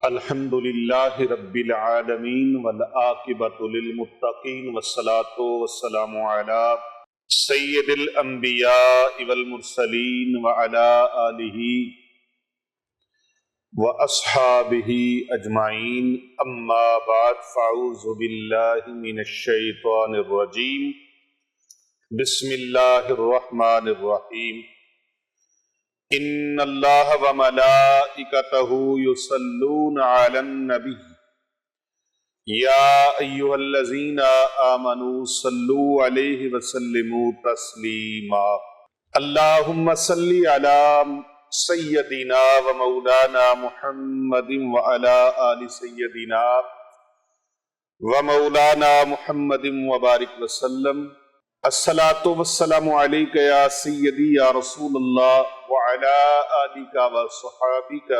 الحمد للہ رب العالمین والعاقبۃ للمتقین والصلاۃ والسلام علی سید الانبیاء والمرسلین وعلی آلہ واصحابہ اجمعین، اما بعد فاعوذ باللہ من الشیطان الرجیم، بسم اللہ الرحمن الرحیم۔ ان اللہ وملائکتہ یصلون علی النبی یا ایھا الذین آمنوا صلوا علیہ وسلموا تسلیما۔ اللہم صلی علی سیدنا و مولانا محمد وعلی آل سیدنا و مولانا محمد وبارک وسلم۔ الصلاۃ والسلام علیک یا سیدی یا رسول اللہ وعلی آلک و صحابک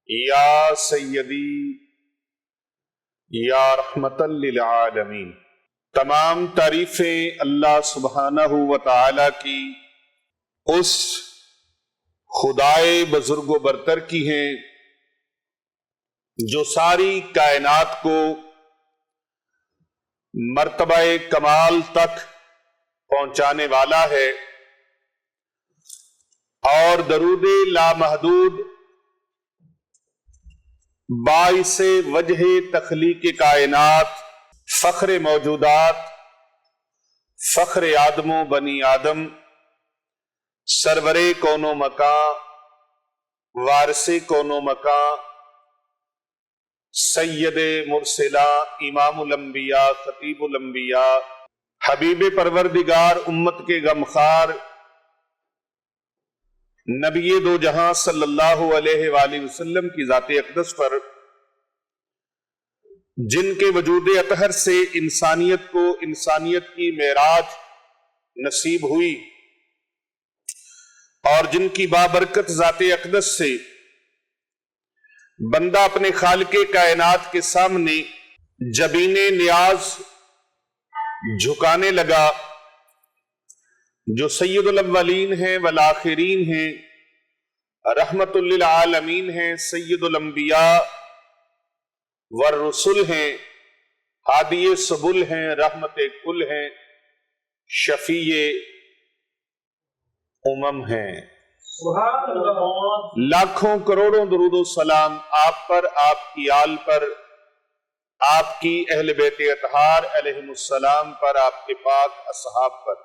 یا سیدی یا رحمت للعالمین۔ تمام تعریفیں اللہ سبحانہ و تعالی کی اس خدائے بزرگ و برتر کی ہیں جو ساری کائنات کو مرتبہ کمال تک پہنچانے والا ہے، اور درود لامحدود باعث وجہ تخلیق کائنات، فخر موجودات، فخر آدم و بنی آدم، سرور کون و مکان، وارث کون و مکان، سید مرسلا، امام الانبیاء، خطیب الانبیاء، حبیب پروردگار، امت کے غمخوار، نبی دو جہاں صلی اللہ علیہ وآلہ وسلم کی ذات اقدس پر، جن کے وجود اطہر سے انسانیت کو انسانیت کی معراج نصیب ہوئی، اور جن کی بابرکت ذات اقدس سے بندہ اپنے خالق کائنات کے سامنے جبین نیاز جھکانے لگا، جو سید الاولین ہیں والآخرین ہیں، رحمت للعالمین ہیں، سید الانبیاء والرسل ہیں، ہادی سبل ہیں، رحمت کل ہیں، شفیع امم ہیں۔ لاکھوں کروڑوں درود و سلام آپ پر، آپ کی آل پر، آپ کی اہل بیت اطہار علیہم السلام پر، آپ کے پاک اصحاب پر۔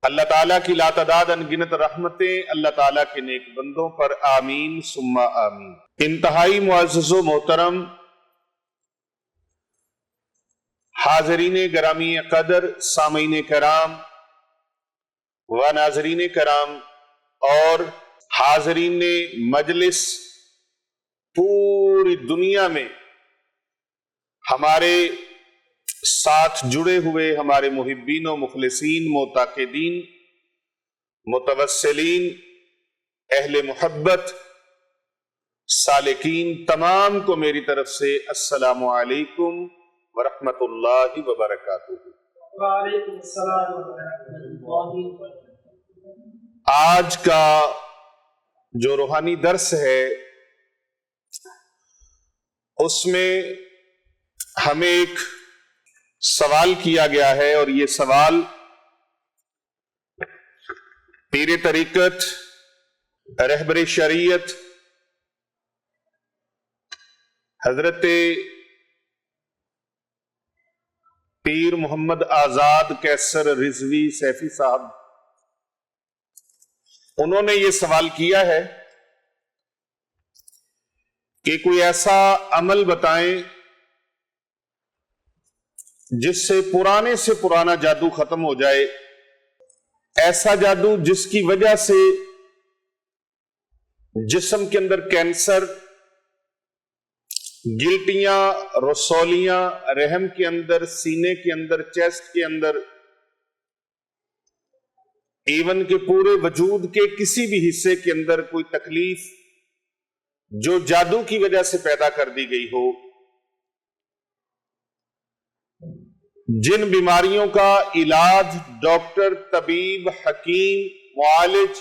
اللہ تعالیٰ کی لاتعداد انگنت رحمتیں اللہ تعالیٰ کے نیک بندوں پر، آمین ثم آمین۔ انتہائی معزز و محترم حاضرین گرامی قدر، سامعین کرام و ناظرین کرام اور حاضرین مجلس، پوری دنیا میں ہمارے ساتھ جڑے ہوئے ہمارے محبین و مخلصین، معتقدین، متوسلین، اہل محبت، سالکین، تمام کو میری طرف سے السلام علیکم ورحمۃ اللہ وبرکاتہ۔ وعلیکم السلام ورحمۃ اللہ وبرکاتہ۔ آج کا جو روحانی درس ہے اس میں ہمیں ایک سوال کیا گیا ہے، اور یہ سوال پیر طریقت، رہبر شریعت حضرت پیر محمد آزاد کیسر رضوی سیفی صاحب، انہوں نے یہ سوال کیا ہے کہ کوئی ایسا عمل بتائیں جس سے پرانے سے پرانا جادو ختم ہو جائے، ایسا جادو جس کی وجہ سے جسم کے اندر کینسر، گلٹیاں، رسولیاں، رحم کے اندر، سینے کے اندر، چیسٹ کے اندر، ایون کے پورے وجود کے کسی بھی حصے کے اندر کوئی تکلیف جو جادو کی وجہ سے پیدا کر دی گئی ہو، جن بیماریوں کا علاج ڈاکٹر، طبیب، حکیم، معالج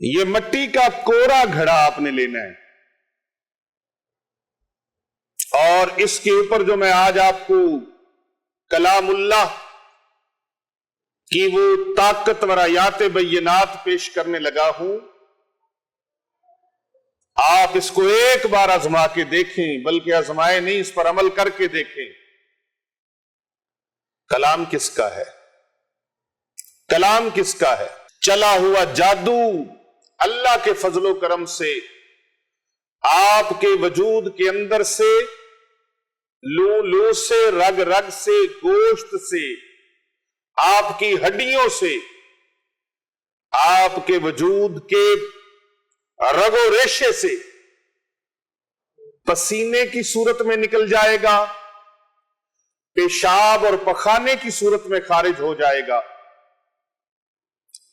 یہ مٹی کا کوڑا گھڑا آپ نے لینا ہے، اور اس کے اوپر جو میں آج آپ کو کلام اللہ کی وہ طاقتور آیات بینات پیش کرنے لگا ہوں، آپ اس کو ایک بار آزما کے دیکھیں، بلکہ آزمائے نہیں، اس پر عمل کر کے دیکھیں۔ کلام کس کا ہے؟ کلام کس کا ہے؟ چلا ہوا جادو اللہ کے فضل و کرم سے آپ کے وجود کے اندر سے، لو لو سے، رگ رگ سے، گوشت سے، آپ کی ہڈیوں سے، آپ کے وجود کے رگ و ریشے سے پسینے کی صورت میں نکل جائے گا، پیشاب اور پخانے کی صورت میں خارج ہو جائے گا،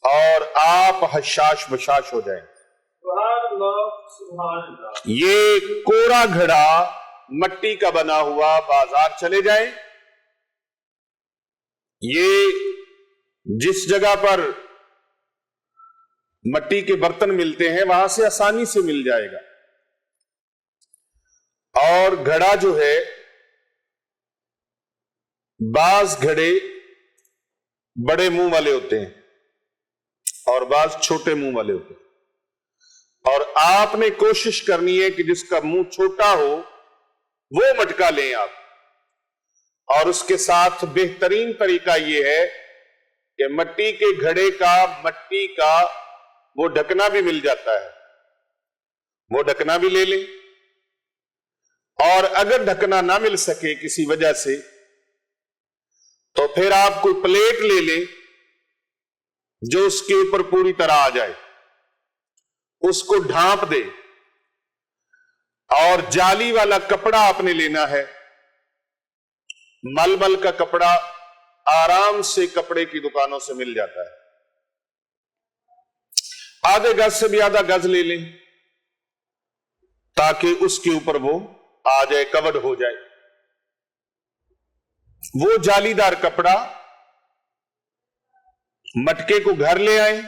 اور آپ حشاش بشاش ہو جائیں گے۔ سبحان اللہ، سبحان اللہ۔ یہ کوڑا گھڑا مٹی کا بنا ہوا بازار چلے جائیں، یہ جس جگہ پر مٹی کے برتن ملتے ہیں وہاں سے آسانی سے مل جائے گا، اور گھڑا جو ہے، بعض گھڑے بڑے منہ والے ہوتے ہیں اور بعض چھوٹے منہ والے ہوتے ہیں، اور آپ نے کوشش کرنی ہے کہ جس کا منہ چھوٹا ہو وہ مٹکا لیں آپ، اور اس کے ساتھ بہترین طریقہ یہ ہے کہ مٹی کے گھڑے کا، مٹی کا وہ ڈھکنا بھی مل جاتا ہے، وہ ڈھکنا بھی لے لیں، اور اگر ڈھکنا نہ مل سکے کسی وجہ سے تو پھر آپ کوئی پلیٹ لے لیں جو اس کے اوپر پوری طرح آ جائے، اس کو ڈھانپ دے، اور جالی والا کپڑا آپ نے لینا ہے، مل مل کا کپڑا آرام سے کپڑے کی دکانوں سے مل جاتا ہے، آدھے گز سے بھی آدھا گز لے لیں تاکہ اس کے اوپر وہ آ جائے، کورڈ ہو جائے۔ وہ جالی دار کپڑا مٹکے کو گھر لے آئیں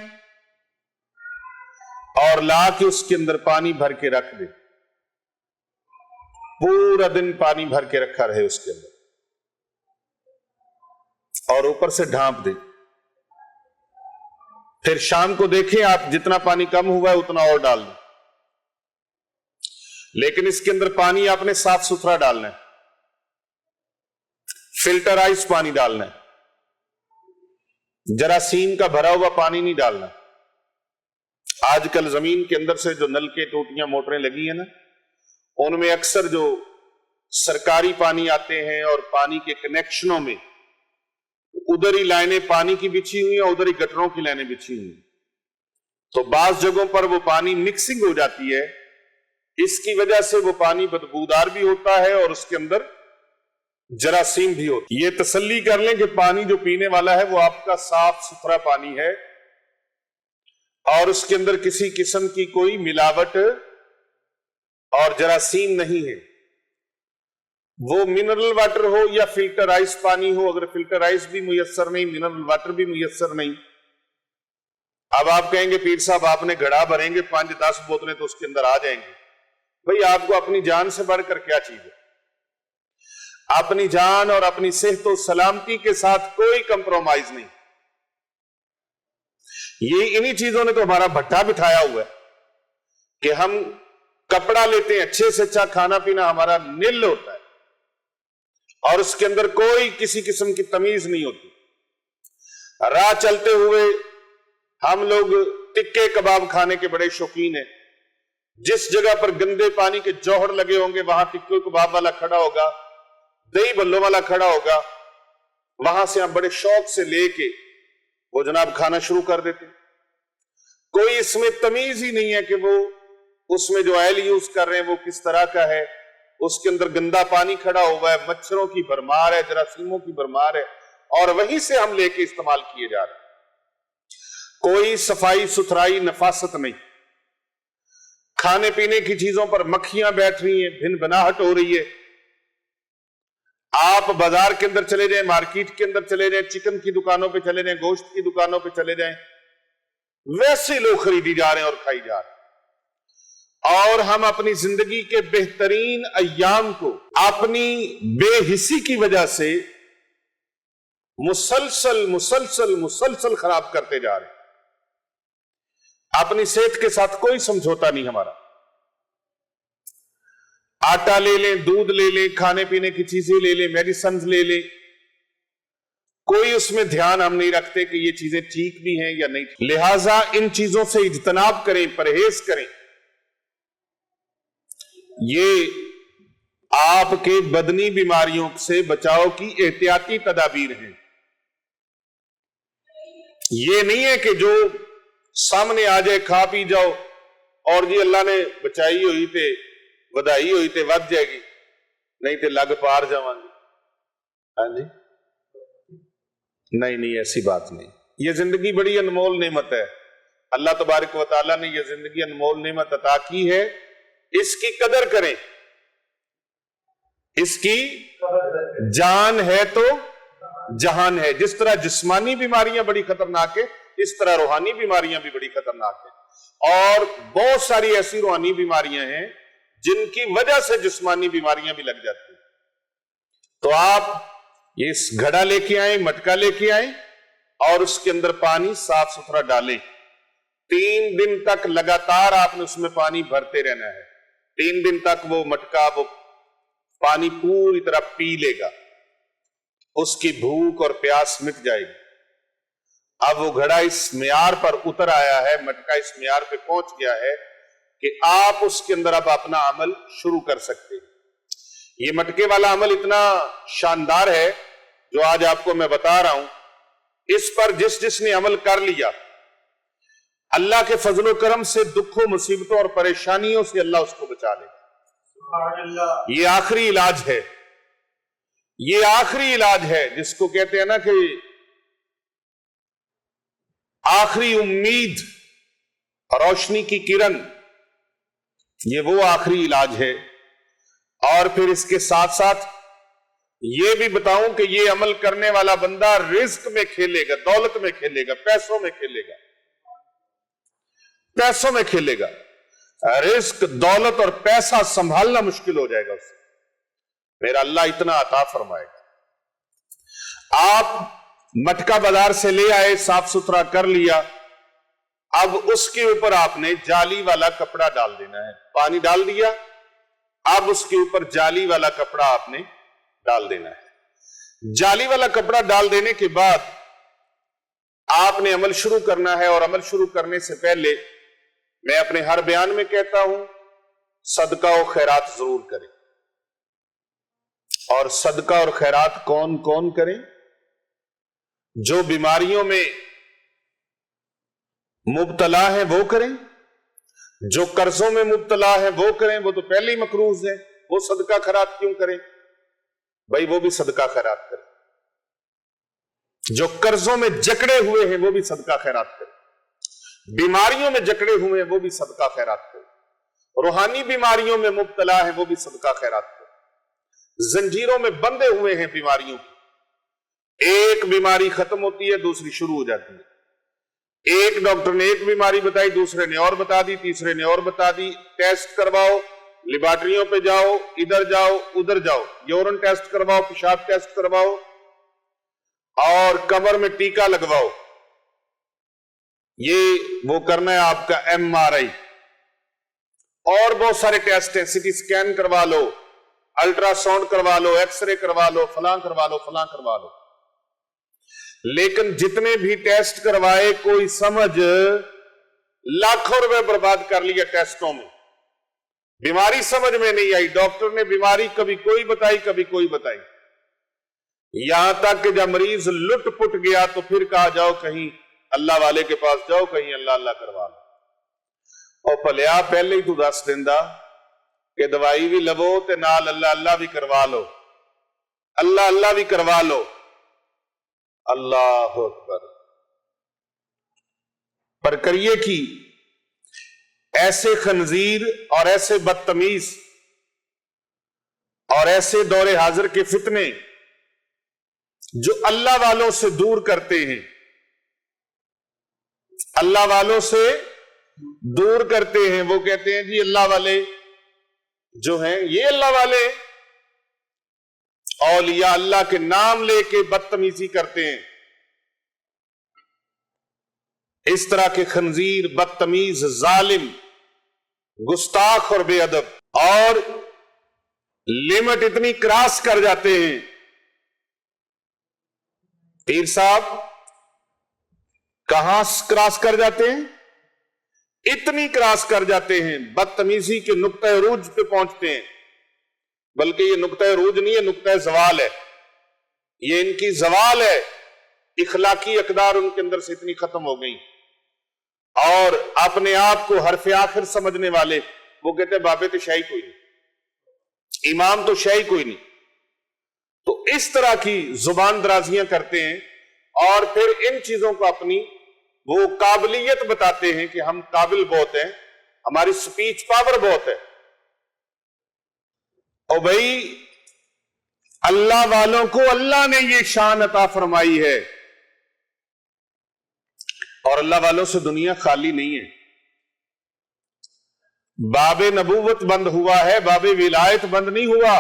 اور لا کے اس کے اندر پانی بھر کے رکھ دیں، پورا دن پانی بھر کے رکھا رہے اس کے اندر، اور اوپر سے ڈھانپ دیں۔ پھر شام کو دیکھیں آپ جتنا پانی کم ہوا ہے اتنا اور ڈال دیں، لیکن اس کے اندر پانی آپ نے صاف ستھرا ڈالنا ہے، فلٹرائز پانی ڈالنا ہے، جراثیم کا بھرا ہوا پانی نہیں ڈالنا۔ آج کل زمین کے اندر سے جو نلکے، ٹوٹیاں، موٹریں لگی ہیں نا، ان میں اکثر جو سرکاری پانی آتے ہیں اور پانی کے کنیکشنوں میں ادھر ہی لائنیں پانی کی بچھی ہوئی ہیں اور ادھر ہی گٹروں کی لائنیں بچھی ہوئی ہیں، تو بعض جگہوں پر وہ پانی مکسنگ ہو جاتی ہے، اس کی وجہ سے وہ پانی بدبودار بھی ہوتا ہے اور اس کے اندر جراثیم بھی ہوتی ہے۔ یہ تسلی کر لیں کہ پانی جو پینے والا ہے وہ آپ کا صاف ستھرا پانی ہے، اور اس کے اندر کسی قسم کی کوئی ملاوٹ اور جراثیم نہیں ہے۔ وہ منرل واٹر ہو یا فلٹرائز پانی ہو، اگر فلٹرائز بھی میسر نہیں، منرل واٹر بھی میسر نہیں، اب آپ کہیں گے پیر صاحب آپ نے گھڑا بھریں گے 5-10 بوتلیں تو اس کے اندر آ جائیں گے۔ بھئی آپ کو اپنی جان سے بڑھ کر کیا چیز ہے؟ اپنی جان اور اپنی صحت و سلامتی کے ساتھ کوئی کمپرومائز نہیں۔ یہ انہی چیزوں نے تو ہمارا بھٹا بٹھایا ہوا ہے کہ ہم کپڑا لیتے ہیں، اچھے سے اچھا کھانا پینا ہمارا نل ہوتا ہے، اور اس کے اندر کوئی کسی قسم کی تمیز نہیں ہوتی۔ راہ چلتے ہوئے ہم لوگ ٹکے کباب کھانے کے بڑے شوقین ہیں، جس جگہ پر گندے پانی کے جوہر لگے ہوں گے وہاں ٹکے کباب والا کھڑا ہوگا، دہی بھلوں والا کھڑا ہوگا، وہاں سے ہم بڑے شوق سے لے کے وہ جناب کھانا شروع کر دیتے۔ کوئی اس میں تمیز ہی نہیں ہے کہ وہ اس میں جو آئل یوز کر رہے ہیں وہ کس طرح کا ہے، اس کے اندر گندا پانی کھڑا ہوا ہے، مچھروں کی بھرمار ہے، جراثیموں کی بھرمار ہے، اور وہیں سے ہم لے کے استعمال کیے جا رہے ہیں۔ کوئی صفائی ستھرائی نفاست نہیں، کھانے پینے کی چیزوں پر مکھیاں بیٹھ رہی ہیں، بھن بناہٹ ہو رہی ہے۔ آپ بازار کے اندر چلے جائیں، مارکیٹ کے اندر چلے جائیں، چکن کی دکانوں پہ چلے جائیں، گوشت کی دکانوں پہ چلے جائیں، ویسے لوگ خریدی جا رہے ہیں اور کھائی جا رہے ہیں، اور ہم اپنی زندگی کے بہترین ایام کو اپنی بے حسی کی وجہ سے مسلسل خراب کرتے جا رہے ہیں۔ اپنی صحت کے ساتھ کوئی سمجھوتا نہیں ہمارا، آٹا لے لیں، دودھ لے لیں، کھانے پینے کی چیزیں لے لیں، میڈیسنز لے لیں، کوئی اس میں دھیان ہم نہیں رکھتے کہ یہ چیزیں ٹھیک بھی ہیں یا نہیں۔ لہٰذا ان چیزوں سے اجتناب کریں، پرہیز کریں۔ یہ آپ کے بدنی بیماریوں سے بچاؤ کی احتیاطی تدابیر ہیں۔ یہ نہیں ہے کہ جو سامنے آ جائے کھا پی جاؤ اور جی اللہ نے بچائی ہوئی تے ودائی ہوئی تے ود جائے گی، نہیں تے لگ پار جاواں گی۔ ہاں جی، نہیں ایسی بات نہیں۔ یہ زندگی بڑی انمول نعمت ہے، اللہ تبارک و تعالیٰ نے یہ زندگی انمول نعمت عطا کی ہے، اس کی قدر کریں۔ اس کی جان ہے تو جہان ہے۔ جس طرح جسمانی بیماریاں بڑی خطرناک ہیں، اس طرح روحانی بیماریاں بھی بڑی خطرناک ہیں، اور بہت ساری ایسی روحانی بیماریاں ہیں جن کی وجہ سے جسمانی بیماریاں بھی لگ جاتی ہیں۔ تو آپ یہ گھڑا لے کے آئیں، مٹکا لے کے آئیں، اور اس کے اندر پانی صاف ستھرا ڈالیں۔ 3 دن تک لگاتار آپ نے اس میں پانی بھرتے رہنا ہے۔ 3 دن تک وہ مٹکا وہ پانی پوری طرح پی لے گا، اس کی بھوک اور پیاس مٹ جائے گی۔ اب وہ گھڑا اس معیار پر اتر آیا ہے، مٹکا اس معیار پہ پہنچ گیا ہے کہ آپ اس کے اندر اب اپنا عمل شروع کر سکتے ہیں۔ یہ مٹکے والا عمل اتنا شاندار ہے جو آج آپ کو میں بتا رہا ہوں، اس پر جس نے عمل کر لیا، اللہ کے فضل و کرم سے دکھوں، مصیبتوں اور پریشانیوں سے اللہ اس کو بچا لے گا۔ یہ آخری علاج ہے، یہ آخری علاج ہے، جس کو کہتے ہیں نا کہ آخری امید، روشنی کی کرن، یہ وہ آخری علاج ہے۔ اور پھر اس کے ساتھ ساتھ یہ بھی بتاؤں کہ یہ عمل کرنے والا بندہ رزق میں کھیلے گا، دولت میں کھیلے گا، پیسوں میں کھیلے گا، پیسوں میں کھیلے گا۔ رزق، دولت اور پیسہ سنبھالنا مشکل ہو جائے گا اسے، میرا اللہ اتنا عطا فرمائے گا۔ آپ مٹکا بازار سے لے آئے، صاف ستھرا کر لیا، اب اس کے اوپر آپ نے جالی والا کپڑا ڈال دینا ہے۔ پانی ڈال دیا، اب اس کے اوپر جالی والا کپڑا آپ نے ڈال دینا ہے۔ جالی والا کپڑا ڈال دینے کے بعد آپ نے عمل شروع کرنا ہے، اور عمل شروع کرنے سے پہلے میں اپنے ہر بیان میں کہتا ہوں، صدقہ و خیرات ضرور کریں۔ اور صدقہ اور خیرات کون کون کریں؟ جو بیماریوں میں مبتلا ہیں وہ کریں، جو قرضوں میں مبتلا ہیں وہ کریں، وہ تو پہلے ہی مقروض ہیں، وہ صدقہ خیرات کیوں کریں؟ بھائی وہ بھی صدقہ خیرات کریں۔ جو قرضوں میں جکڑے ہوئے ہیں وہ بھی صدقہ خیرات کریں، بیماریوں میں جکڑے ہوئے ہیں وہ بھی صدقہ خیرات کریں، روحانی بیماریوں میں مبتلا ہیں وہ بھی صدقہ خیرات کریں، زنجیروں میں بندھے ہوئے ہیں بیماریوں کی، ایک بیماری ختم ہوتی ہے دوسری شروع ہو جاتی ہے، ایک ڈاکٹر نے ایک بیماری بتائی، دوسرے نے اور بتا دی، تیسرے نے اور بتا دی، ٹیسٹ کرواؤ، لیبارٹریوں پہ جاؤ، ادھر جاؤ ادھر جاؤ، یورین ٹیسٹ کرواؤ، پیشاب ٹیسٹ کرواؤ، اور کمر میں ٹیکا لگواؤ، یہ وہ کرنا ہے آپ کا MRI، اور بہت سارے ٹیسٹ ہیں، CT سکین کروا لو، الٹرا ساؤنڈ کروا لو، ایکس رے کروا لو، فلاں کروا لو، فلاں کروا لو۔ لیکن جتنے بھی ٹیسٹ کروائے کوئی سمجھ لاکھوں روپے برباد کر لیا ٹیسٹوں میں، بیماری سمجھ میں نہیں آئی، ڈاکٹر نے بیماری کبھی کوئی بتائی کبھی کوئی بتائی، یہاں تک کہ جب مریض لٹ پٹ گیا تو پھر کہا جاؤ کہیں اللہ والے کے پاس جاؤ، کہیں اللہ اللہ کروا لو۔ اور پلیا پہلے ہی تو دس دیندہ کہ دوائی بھی لو تے نال اللہ اللہ بھی کروا لو، اللہ اللہ بھی کروا لو۔ اللہ اکبر، پر کریے کی ایسے خنزیر اور ایسے بدتمیز اور ایسے دور حاضر کے فتنے جو اللہ والوں سے دور کرتے ہیں، اللہ والوں سے دور کرتے ہیں. وہ کہتے ہیں جی اللہ والے جو ہیں یہ اللہ والے ہیں. اولیاء اللہ کے نام لے کے بدتمیزی کرتے ہیں. اس طرح کے خنزیر، بدتمیز، ظالم، گستاخ اور بے ادب، اور لمٹ اتنی کراس کر جاتے ہیں. پیر صاحب کہاں کراس کر جاتے ہیں؟ اتنی کراس کر جاتے ہیں، بدتمیزی کے نقطہ عروج پہ پہنچتے ہیں. بلکہ یہ نقطہ عروج نہیں ہے، نقطہ زوال ہے. یہ ان کی زوال ہے. اخلاقی اقدار ان کے اندر سے اتنی ختم ہو گئی. اور اپنے آپ کو حرف آخر سمجھنے والے وہ کہتے ہیں بابے تو شاہی کوئی نہیں، امام تو شاہی کوئی نہیں. تو اس طرح کی زبان درازیاں کرتے ہیں اور پھر ان چیزوں کو اپنی وہ قابلیت بتاتے ہیں کہ ہم قابل بہت ہیں، ہماری سپیچ پاور بہت ہے. اور بھائی اللہ والوں کو اللہ نے یہ شان عطا فرمائی ہے، اور اللہ والوں سے دنیا خالی نہیں ہے. باب نبوت بند ہوا ہے، باب ولایت بند نہیں ہوا.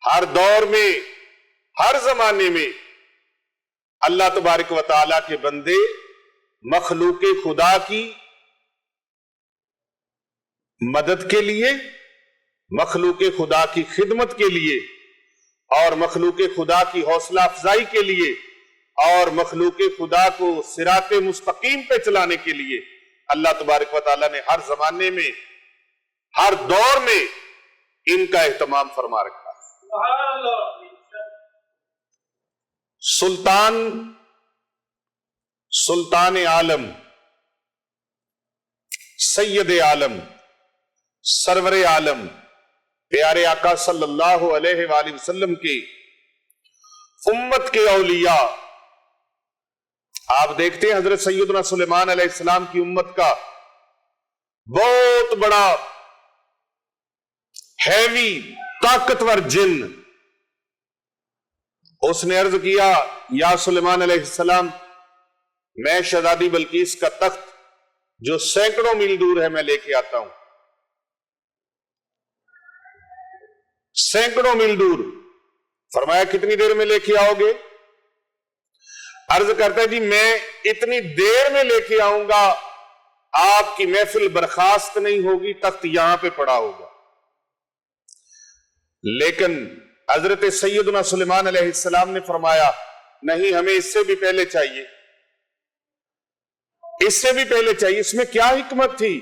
ہر دور میں، ہر زمانے میں اللہ تبارک و تعالیٰ کے بندے مخلوق خدا کی مدد کے لیے، مخلوق خدا کی خدمت کے لیے، اور مخلوق خدا کی حوصلہ افزائی کے لیے، اور مخلوق خدا کو صراط مستقیم پہ چلانے کے لیے اللہ تبارک و تعالیٰ نے ہر زمانے میں، ہر دور میں ان کا اہتمام فرما رکھا. سبحان اللہ. سلطان عالم، سید عالم، سرور عالم، پیارے آقا صلی اللہ علیہ وآلہ وسلم کی امت کے اولیاء، آپ دیکھتے ہیں حضرت سیدنا سلیمان علیہ السلام کی امت کا بہت بڑا ہیوی طاقتور جن، اس نے عرض کیا یا سلیمان علیہ السلام میں شہزادی بلقیس کا تخت جو سینکڑوں میل دور ہے میں لے کے آتا ہوں. سینکڑوں میل دور. فرمایا کتنی دیر میں لے کے آؤ گے؟ عرض کرتا ہے جی میں اتنی دیر میں لے کے آؤں گا آپ کی محفل برخاست نہیں ہوگی، تخت یہاں پہ پڑا ہوگا. لیکن حضرت سیدنا سلیمان علیہ السلام نے فرمایا نہیں، ہمیں اس سے بھی پہلے چاہیے، اس سے بھی پہلے چاہیے. اس میں کیا حکمت تھی؟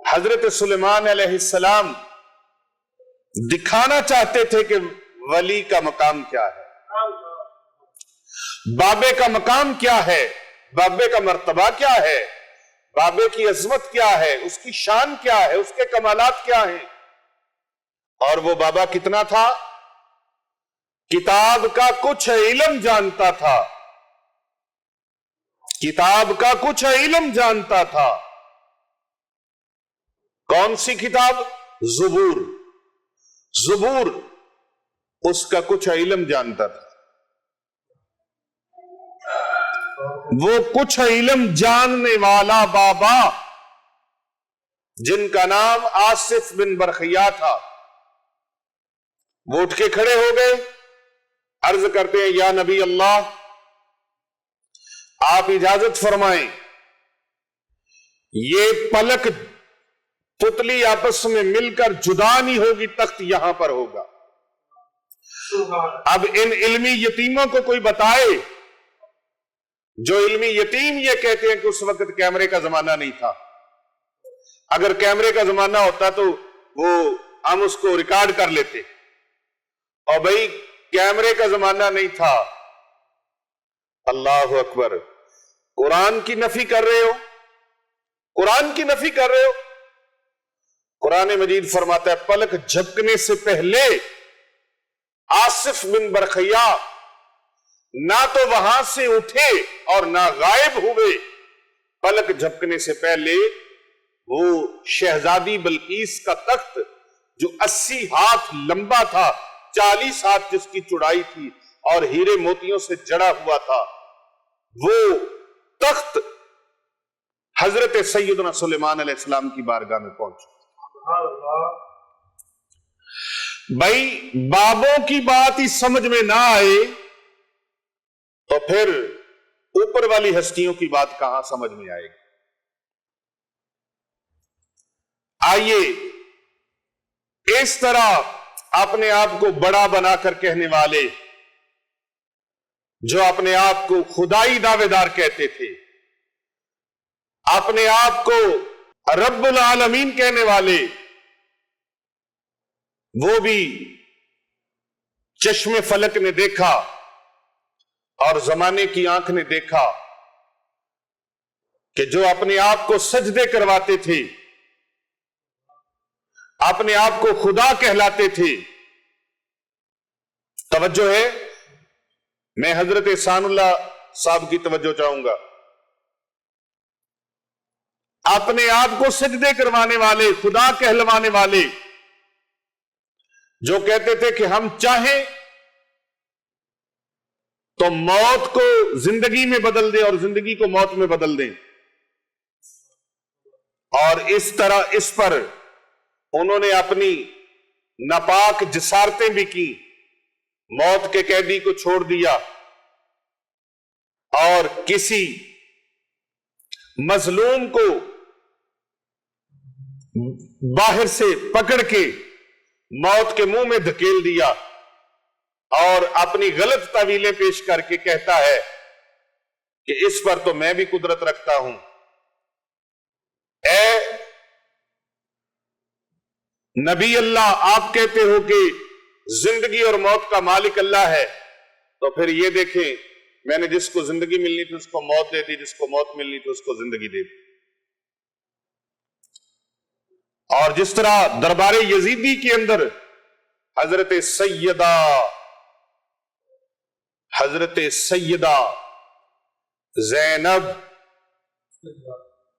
حضرت سلیمان علیہ السلام دکھانا چاہتے تھے کہ ولی کا مقام کیا ہے، بابے کا مقام کیا ہے، بابے کا مرتبہ کیا ہے، بابے کی عظمت کیا ہے، اس کی شان کیا ہے، اس کے کمالات کیا ہیں. اور وہ بابا کتنا تھا؟ کتاب کا کچھ علم جانتا تھا، کتاب کا کچھ علم جانتا تھا. کون سی کتاب؟ زبور. زبور اس کا کچھ علم جانتا تھا. وہ کچھ علم جاننے والا بابا جن کا نام آصف بن برخیا تھا، وہ اٹھ کے کھڑے ہو گئے، عرض کرتے ہیں یا نبی اللہ آپ اجازت فرمائیں، یہ پلک پتلی آپس میں مل کر جدا نہیں ہوگی، تخت یہاں پر ہوگا. اب ان علمی یتیموں کو کوئی بتائے، جو علمی یتیم یہ کہتے ہیں کہ اس وقت کیمرے کا زمانہ نہیں تھا. اگر کیمرے کا زمانہ ہوتا تو وہ ہم اس کو ریکارڈ کر لیتے، اور بھائی کیمرے کا زمانہ نہیں تھا. اللہ اکبر. قرآن کی نفی کر رہے ہو، قرآن کی نفی کر رہے ہو. قرآن مجید فرماتا ہے پلک جھپکنے سے پہلے آصف بن برخیا نہ تو وہاں سے اٹھے اور نہ غائب ہوئے. پلک جھپکنے سے پہلے وہ شہزادی بلقیس کا تخت جو 80 ہاتھ لمبا تھا، 40 ہاتھ جس کی چوڑائی تھی، اور ہیرے موتیوں سے جڑا ہوا تھا، وہ تخت حضرت سیدنا سلیمان علیہ السلام کی بارگاہ میں پہنچا۔ سبحان اللہ۔ بھائی بابوں کی بات ہی سمجھ میں نہ آئے تو پھر اوپر والی ہستیوں کی بات کہاں سمجھ میں آئے گی؟ آئیے اس طرح اپنے آپ کو بڑا بنا کر کہنے والے، جو اپنے آپ کو خدائی دعوے دار کہتے تھے، اپنے آپ کو رب العالمین کہنے والے، وہ بھی چشم فلک نے دیکھا اور زمانے کی آنکھ نے دیکھا کہ جو اپنے آپ کو سجدے کرواتے تھے، اپنے آپ کو خدا کہلاتے تھے، توجہ ہے، میں حضرت احسان اللہ صاحب کی توجہ چاہوں گا، اپنے آپ کو سجدے کروانے والے، خدا کہلوانے والے، جو کہتے تھے کہ ہم چاہیں تو موت کو زندگی میں بدل دیں اور زندگی کو موت میں بدل دیں، اور اس طرح اس پر انہوں نے اپنی ناپاک جسارتیں بھی کی، موت کے قیدی کو چھوڑ دیا اور کسی مظلوم کو باہر سے پکڑ کے موت کے منہ میں دھکیل دیا اور اپنی غلط تعویلیں پیش کر کے کہتا ہے کہ اس پر تو میں بھی قدرت رکھتا ہوں۔ اے نبی اللہ، آپ کہتے ہو کہ زندگی اور موت کا مالک اللہ ہے، تو پھر یہ دیکھیں، میں نے جس کو زندگی ملنی تھی اس کو موت دے دی، جس کو موت ملنی تھی اس کو زندگی دے دی۔ اور جس طرح دربار یزیدی کے اندر حضرت سیدہ زینب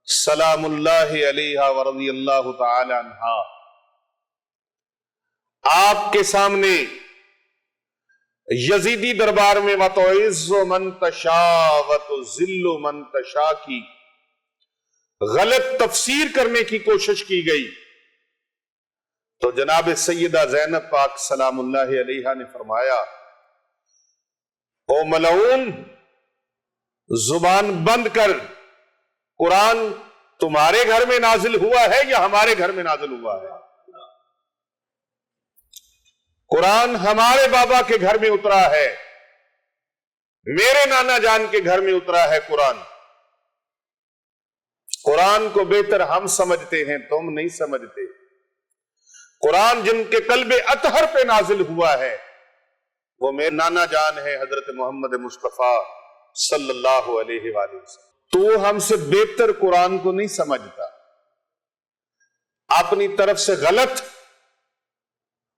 سلام اللہ علیہا ورضی اللہ تعالی عنہا آپ کے سامنے یزیدی دربار میں وَتُعِزُّ مَن تَشَاءُ وَتُذِلُّ مَن تَشَاءُ کی غلط تفسیر کرنے کی کوشش کی گئی، تو جناب سیدہ زینب پاک سلام اللہ علیہا نے فرمایا، او ملعون، زبان بند کر، قرآن تمہارے گھر میں نازل ہوا ہے یا ہمارے گھر میں نازل ہوا ہے؟ قرآن ہمارے بابا کے گھر میں اترا ہے، میرے نانا جان کے گھر میں اترا ہے قرآن۔ قرآن کو بہتر ہم سمجھتے ہیں، تم نہیں سمجھتے۔ قرآن جن کے قلب اطہر پہ نازل ہوا ہے وہ میرے نانا جان ہے حضرت محمد مصطفیٰ صلی اللہ علیہ وآلہ وسلم۔ تو ہم سے بہتر قرآن کو نہیں سمجھتا، اپنی طرف سے غلط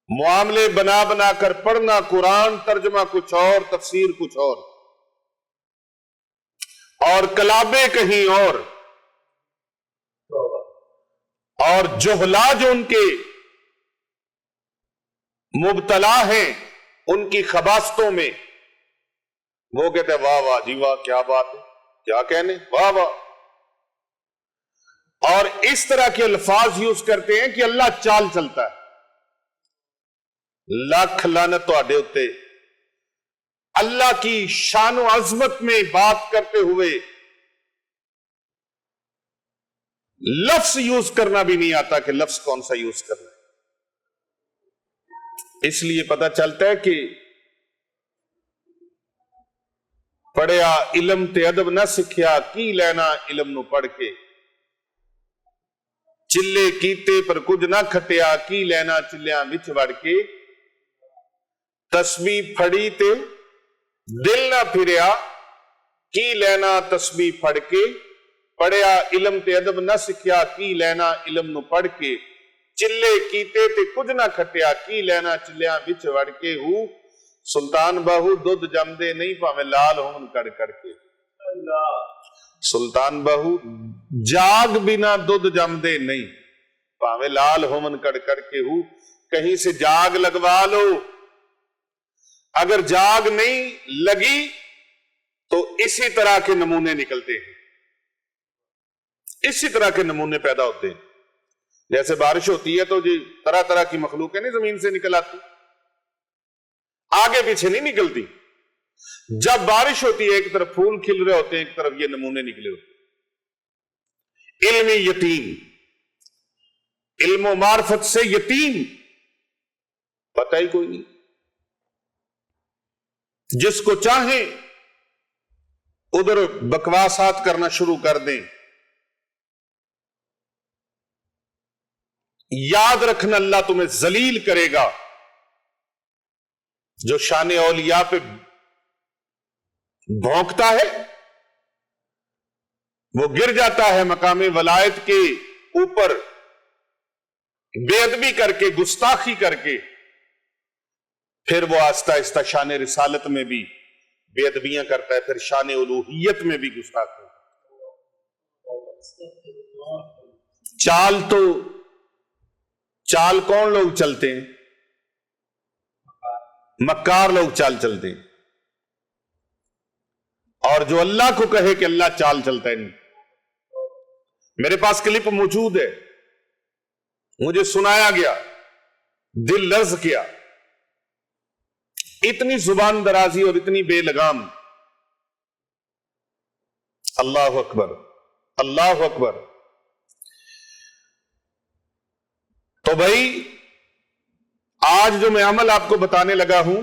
معاملے بنا بنا کر پڑھنا قرآن، ترجمہ کچھ اور، تفسیر کچھ اور کلابے کہیں اور جہلا جو ان کے مبتلا ہیں ان کی خباستوں میں، وہ کہتے ہیں واہ واہ جی واہ، کیا بات ہے، کیا کہنے، واہ واہ، اور اس طرح کے الفاظ یوز کرتے ہیں کہ اللہ چال چلتا ہے۔ لاکھ لعنت تہاڈے اتے، اللہ کی شان و عظمت میں بات کرتے ہوئے لفظ یوز کرنا بھی نہیں آتا کہ لفظ کون سا یوز کرنا ہے۔ اس لیے پتہ چلتا ہے کہ پڑھیا علم تے ادب نہ سکھیا، کی لینا علم نو پڑھ کے، چلے کیتے پر کچھ نہ کھٹیا، کی لینا چلیاں وچ وڑ کے، تسبیح پھڑی تے دل نہ پھریا، کی لینا تسبیح پھڑ کے، پڑھیا علم تے ادب نہ سکھیا، کی لینا علم نو پڑھ کے، چلے کیتے تے کچھ نہ کھٹیا، کی لینا چلیاں وچ وڑ کے، ہو سلطان بہو دودھ جمدے نہیں پاویں لال ہون کڑ کڑ کے۔ سلطان بہو جاگ بنا دودھ جمدے نہیں پاویں لال ہون کڑ کڑ کے، ہو کہیں سے جاگ لگوا لو، اگر جاگ نہیں لگی تو اسی طرح کے نمونے نکلتے ہیں، اسی طرح کے نمونے پیدا ہوتے ہیں. جیسے بارش ہوتی ہے تو جی طرح طرح کی مخلوقیں نہیں زمین سے نکل آتی، آگے پیچھے نہیں نکلتی. جب بارش ہوتی ہے ایک طرف پھول کھل رہے ہوتے ہیں، ایک طرف یہ نمونے نکلے ہوتے ہیں. علمی یتیم، علم و معرفت سے یتیم، پتہ ہی کوئی نہیں. جس کو چاہیں ادھر بکواسات کرنا شروع کر دیں. یاد رکھنا اللہ تمہیں ذلیل کرے گا. جو شان اولیاء پہ بھونکتا ہے وہ گر جاتا ہے مقام ولایت کے اوپر، بے ادبی کر کے، گستاخی کر کے. پھر وہ آہستہ آہستہ شان رسالت میں بھی بے ادبیاں کرتا ہے، پھر شان الوہیت میں بھی گستاخ ہے. چال کون لوگ چلتے ہیں؟ مکار لوگ چال چلتے ہیں. اور جو اللہ کو کہے کہ اللہ چال چلتا ہے نہیں. میرے پاس کلپ موجود ہے، مجھے سنایا گیا، دل لرز کیا. اتنی زبان درازی اور اتنی بے لگام. اللہ اکبر، اللہ اکبر. تو بھائی آج جو میں عمل آپ کو بتانے لگا ہوں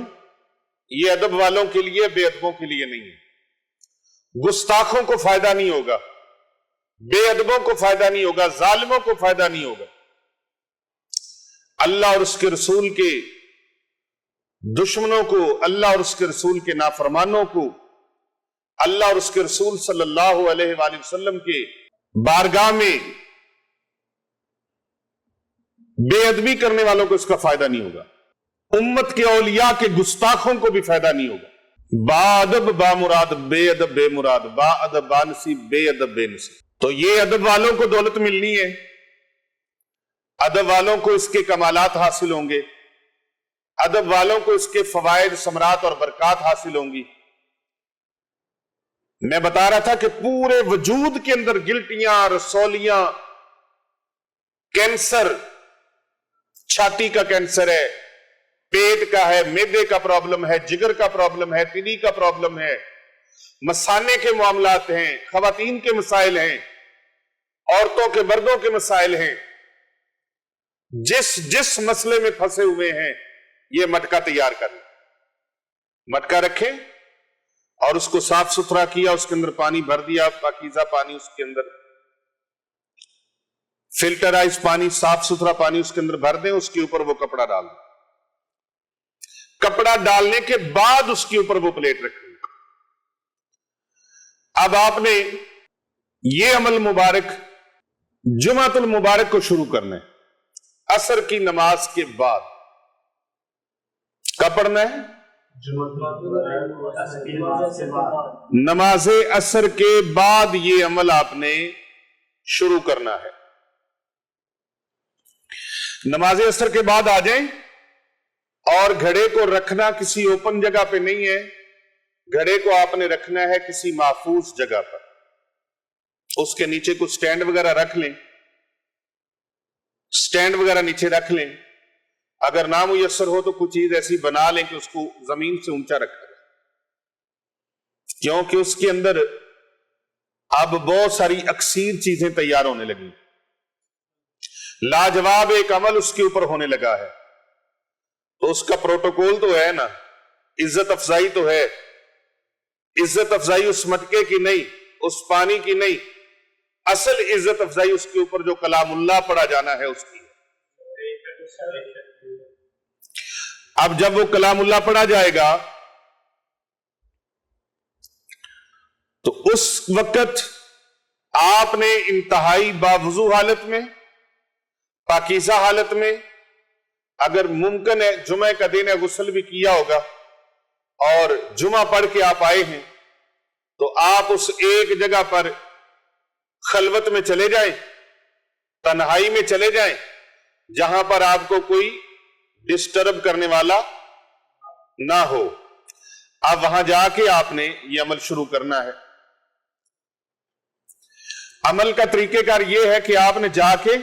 یہ ادب والوں کے لیے، بے ادبوں کے لیے نہیں ہے. گستاخوں کو فائدہ نہیں ہوگا، بے ادبوں کو فائدہ نہیں ہوگا، ظالموں کو فائدہ نہیں ہوگا. اللہ اور اس کے رسول کے دشمنوں کو، اللہ اور اس کے رسول کے نافرمانوں کو، اللہ اور اس کے رسول صلی اللہ علیہ وآلہ وسلم کے بارگاہ میں بے ادبی کرنے والوں کو اس کا فائدہ نہیں ہوگا. امت کے اولیاء کے گستاخوں کو بھی فائدہ نہیں ہوگا. با ادب با مراد، بے ادب بے مراد، با ادب با نصیب، بے ادب بے نصیب. تو یہ ادب والوں کو دولت ملنی ہے، ادب والوں کو اس کے کمالات حاصل ہوں گے، ادب والوں کو اس کے فوائد، ثمرات اور برکات حاصل ہوں گی. میں بتا رہا تھا کہ پورے وجود کے اندر گلٹیاں، رسولیاں، کینسر، چھاتی کا کینسر ہے، پیٹ کا ہے، معدے کا پرابلم ہے، جگر کا پرابلم ہے، تیلی کا پرابلم ہے، مثانے کے معاملات ہیں، خواتین کے مسائل ہیں، عورتوں کے مردوں کے مسائل ہیں. جس مسئلے میں پھنسے ہوئے ہیں یہ مٹکا تیار کر لیں. مٹکا رکھیں اور اس کو صاف ستھرا کیا، اس کے اندر پانی بھر دیا، پاکیزہ پانی اس کے اندر، فلٹرائز پانی، صاف ستھرا پانی اس کے اندر بھر دیں. اس کے اوپر وہ کپڑا ڈال دیں. کپڑا ڈالنے کے بعد اس کے اوپر وہ پلیٹ رکھیں. اب آپ نے یہ عمل مبارک جمعۃ المبارک کو شروع کرنا ہے. عصر کی نماز کے بعد کب پڑھنا ہے؟ نماز عصر کے بعد یہ عمل آپ نے شروع کرنا ہے. نماز عصر کے بعد آ جائیں اور گھڑے کو رکھنا کسی اوپن جگہ پہ نہیں ہے، گھڑے کو آپ نے رکھنا ہے کسی محفوظ جگہ پر. اس کے نیچے کچھ سٹینڈ وغیرہ رکھ لیں، سٹینڈ وغیرہ نیچے رکھ لیں. اگر نامیسر ہو تو کچھ چیز ایسی بنا لیں کہ اس کو زمین سے اونچا رکھیں، کیونکہ اس کے اندر اب بہت ساری اکثیر چیزیں تیار ہونے لگی. لاجواب ایک عمل اس کے اوپر ہونے لگا ہے. تو اس کا پروٹوکول تو ہے نا، عزت افزائی تو ہے. عزت افزائی اس مٹکے کی نہیں، اس پانی کی نہیں، اصل عزت افزائی اس کے اوپر جو کلام اللہ پڑھا جانا ہے اس کی. اب جب وہ کلام اللہ پڑھا جائے گا تو اس وقت آپ نے انتہائی باوضو حالت میں، پاکیزہ حالت میں، اگر ممکن ہے جمعہ کا دن ہے غسل بھی کیا ہوگا اور جمعہ پڑھ کے آپ آئے ہیں تو آپ اس ایک جگہ پر خلوت میں چلے جائیں، تنہائی میں چلے جائیں، جہاں پر آپ کو کوئی ڈسٹرب کرنے والا نہ ہو. اب وہاں جا کے آپ نے یہ عمل شروع کرنا ہے. عمل کا طریقہ کار یہ ہے کہ آپ نے جا کے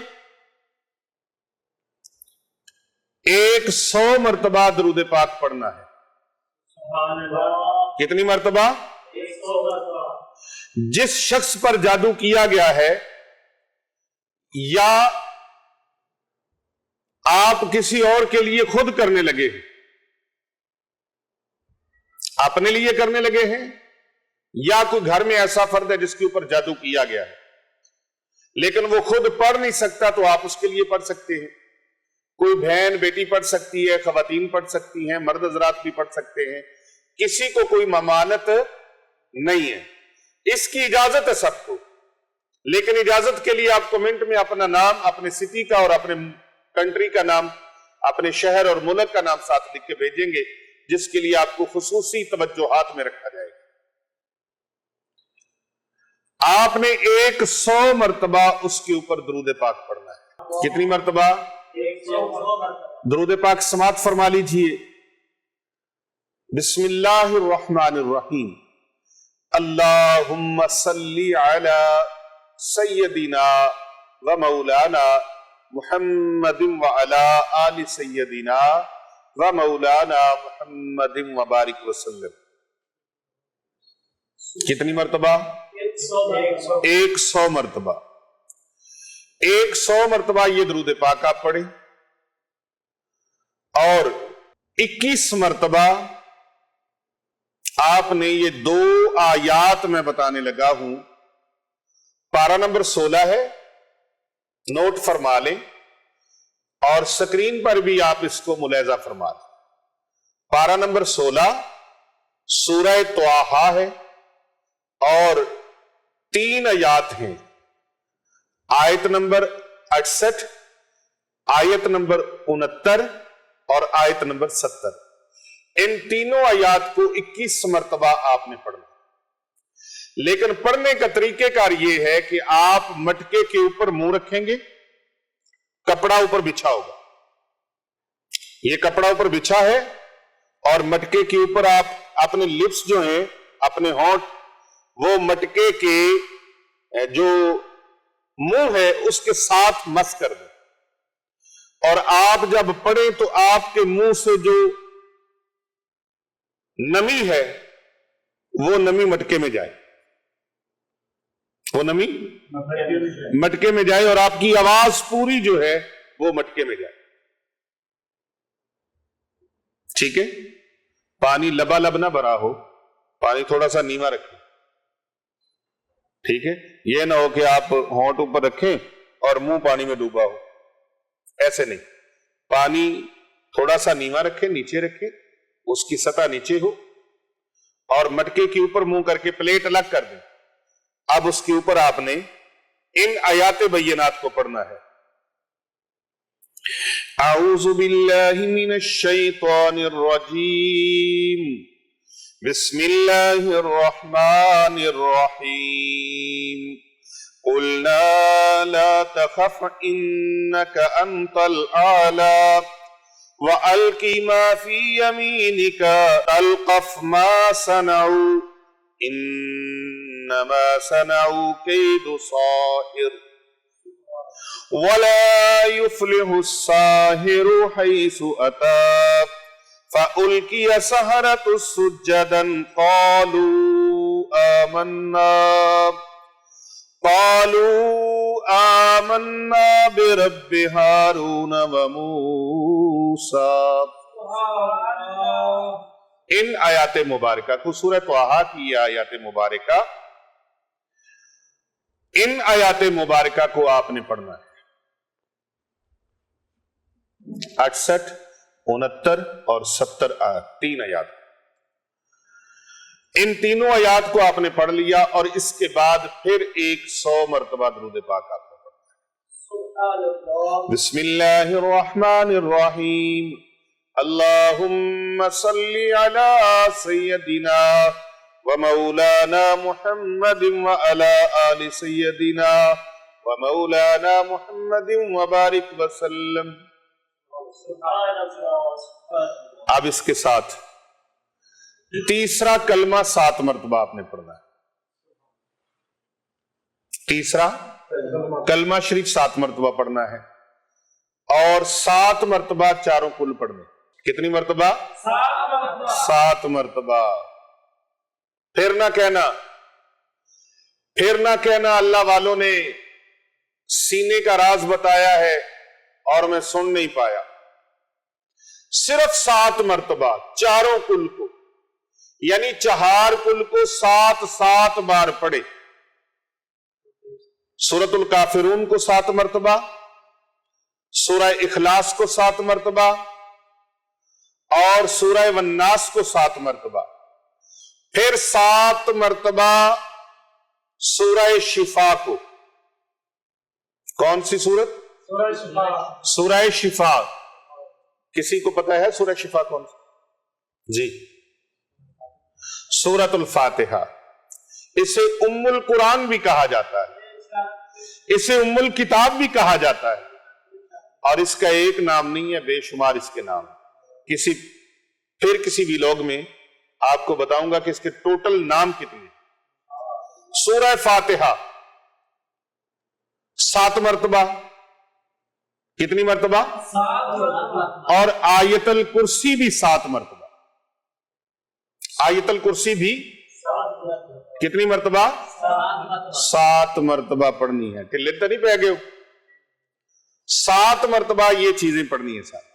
100 مرتبہ درود پاک پڑھنا ہے. سبحان اللہ. کتنی مرتبہ؟ 100 مرتبہ. جس شخص پر جادو کیا گیا ہے یا آپ کسی اور کے لیے خود کرنے لگے ہیں، اپنے لیے کرنے لگے ہیں، یا کوئی گھر میں ایسا فرد ہے جس کے اوپر جادو کیا گیا ہے لیکن وہ خود پڑھ نہیں سکتا، تو آپ اس کے لیے پڑھ سکتے ہیں. کوئی بہن بیٹی پڑھ سکتی ہے، خواتین پڑھ سکتی ہیں، مرد حضرات بھی پڑھ سکتے ہیں. کسی کو کوئی ممانت نہیں ہے، اس کی اجازت ہے سب کو. لیکن اجازت کے لیے آپ کمنٹ میں اپنا نام، اپنے سٹی کا اور اپنے کنٹری کا نام، اپنے شہر اور ملک کا نام ساتھ لکھ کے بھیجیں گے، جس کے لیے آپ کو خصوصی توجہات میں رکھا جائے گا. آپ نے 100 مرتبہ اس کے اوپر درود پاک پڑھنا ہے. کتنی مرتبہ؟ 100 مرتبہ. درود پاک سماعت فرما لیجئے. بسم اللہ الرحمن الرحیم. اللہم صلی علی سیدنا و مولانا محمد وعلی آل سیدنا و مولانا محمد وبارک وسلم. کتنی مرتبہ؟ 100 مرتبہ. 100 مرتبہ یہ درود پاک آپ پڑھیں، اور 21 مرتبہ آپ نے یہ 2 آیات میں بتانے لگا ہوں. پارہ نمبر 16 ہے، نوٹ فرما لیں، اور سکرین پر بھی آپ اس کو ملاحظہ فرما لیں. پارہ نمبر 16 سورہ طٰہٰ ہے، اور 3 آیات ہیں. آیت نمبر 68، آیت نمبر 69 اور آیت نمبر 70. ان تینوں آیات کو 21 مرتبہ آپ نے پڑھنا. لیکن پڑھنے کا طریقہ کار یہ ہے کہ آپ مٹکے کے اوپر منہ رکھیں گے، کپڑا اوپر بچھا ہوگا. یہ کپڑا اوپر بچھا ہے، اور مٹکے کے اوپر آپ اپنے لپس جو ہیں، اپنے ہونٹ، وہ مٹکے کے جو منہ ہے اس کے ساتھ مس کر دیں. اور آپ جب پڑھیں تو آپ کے منہ سے جو نمی ہے وہ نمی مٹکے میں جائے، وہ نمی مٹکے میں جائے، اور آپ کی آواز پوری جو ہے وہ مٹکے میں جائے. ٹھیک ہے؟ پانی لبالب نہ بھرا ہو، پانی تھوڑا سا نیوا رکھیں. ٹھیک ہے؟ یہ نہ ہو کہ آپ ہونٹ اوپر رکھیں اور منہ پانی میں ڈوبا ہو. ایسے نہیں، پانی تھوڑا سا نیوا رکھیں، نیچے رکھیں، اس کی سطح نیچے ہو، اور مٹکے کے اوپر منہ کر کے پلیٹ الگ کر دیں. اب اس کے اوپر آپ نے ان آیات بینات کو پڑھنا ہے. اعوذ باللہ من الشیطان الرجیم. بسم اللہ الرحمن الرحیم. قلنا لا تخف انك انت الاعلى وَأَلْقِ مَا فِي يَمِينِكَ تَلْقَفْ مَا صَنَعُوا إِنَّمَا صَنَعُوا كَيْدُ سَاحِرٍ وَلَا يُفْلِحُ السَّاحِرُ حَيْثُ أَتَىٰ. فَأُلْقِيَ السَّحَرَةُ سُجَّدًا قَالُوا آمَنَّا بِرَبِّ هَارُونَ وَمُوسَىٰ. ان آیات مبارکہ کو، سورہ طٰہٰ کی یہ آیات مبارکہ، ان آیات مبارکہ کو آپ نے پڑھنا ہے. 68، 69 اور 70 آیات، 3 آیات. ان تینوں آیات کو آپ نے پڑھ لیا، اور اس کے بعد پھر 100 مرتبہ درود پاک آپ نے پڑھنا ہے. بسم اللہ الرحمن الرحیم. اللہم صلی علی سیدنا و مولانا محمد وعلی آل سیدنا و مولانا محمد وبارک وسلم. اب اس کے ساتھ تیسرا کلمہ 7 مرتبہ آپ نے پڑھنا ہے. تیسرا کلمہ شریف 7 مرتبہ پڑھنا ہے اور 7 مرتبہ چاروں کل پڑھنے. کتنی مرتبہ؟ 7 مرتبہ. پھر نہ کہنا اللہ والوں نے سینے کا راز بتایا ہے اور میں سن نہیں پایا. صرف 7 مرتبہ چاروں کل کو، یعنی 4 کل کو 7 بار پڑھے. سورۃ الکافرون کو 7 مرتبہ، سورہ اخلاص کو 7 مرتبہ اور سورہ والناس کو 7 مرتبہ. پھر 7 مرتبہ سورہ شفا کو. کون سی سورت؟ سورہ شفا. کسی کو پتا ہے سورہ شفا کون سی؟ جی، سورۃ الفاتحہ. اسے ام القرآن بھی کہا جاتا ہے، اسے ام الکتاب بھی کہا جاتا ہے، اور اس کا ایک نام نہیں ہے، بے شمار اس کے نام. کسی ویلاگ میں آپ کو بتاؤں گا کہ اس کے ٹوٹل نام کتنے. سورہ فاتحہ 7 مرتبہ. کتنی مرتبہ؟ 7 مرتبہ. اور آیت الکرسی بھی 7 مرتبہ. آیت الکرسی بھی 7 مرتبہ. کتنی مرتبہ؟ 7 مرتبہ. 7 مرتبہ پڑھنی ہے. کہ لیتے نہیں پہ گئے ہو؟ 7 مرتبہ یہ چیزیں پڑھنی ہے ساتھ.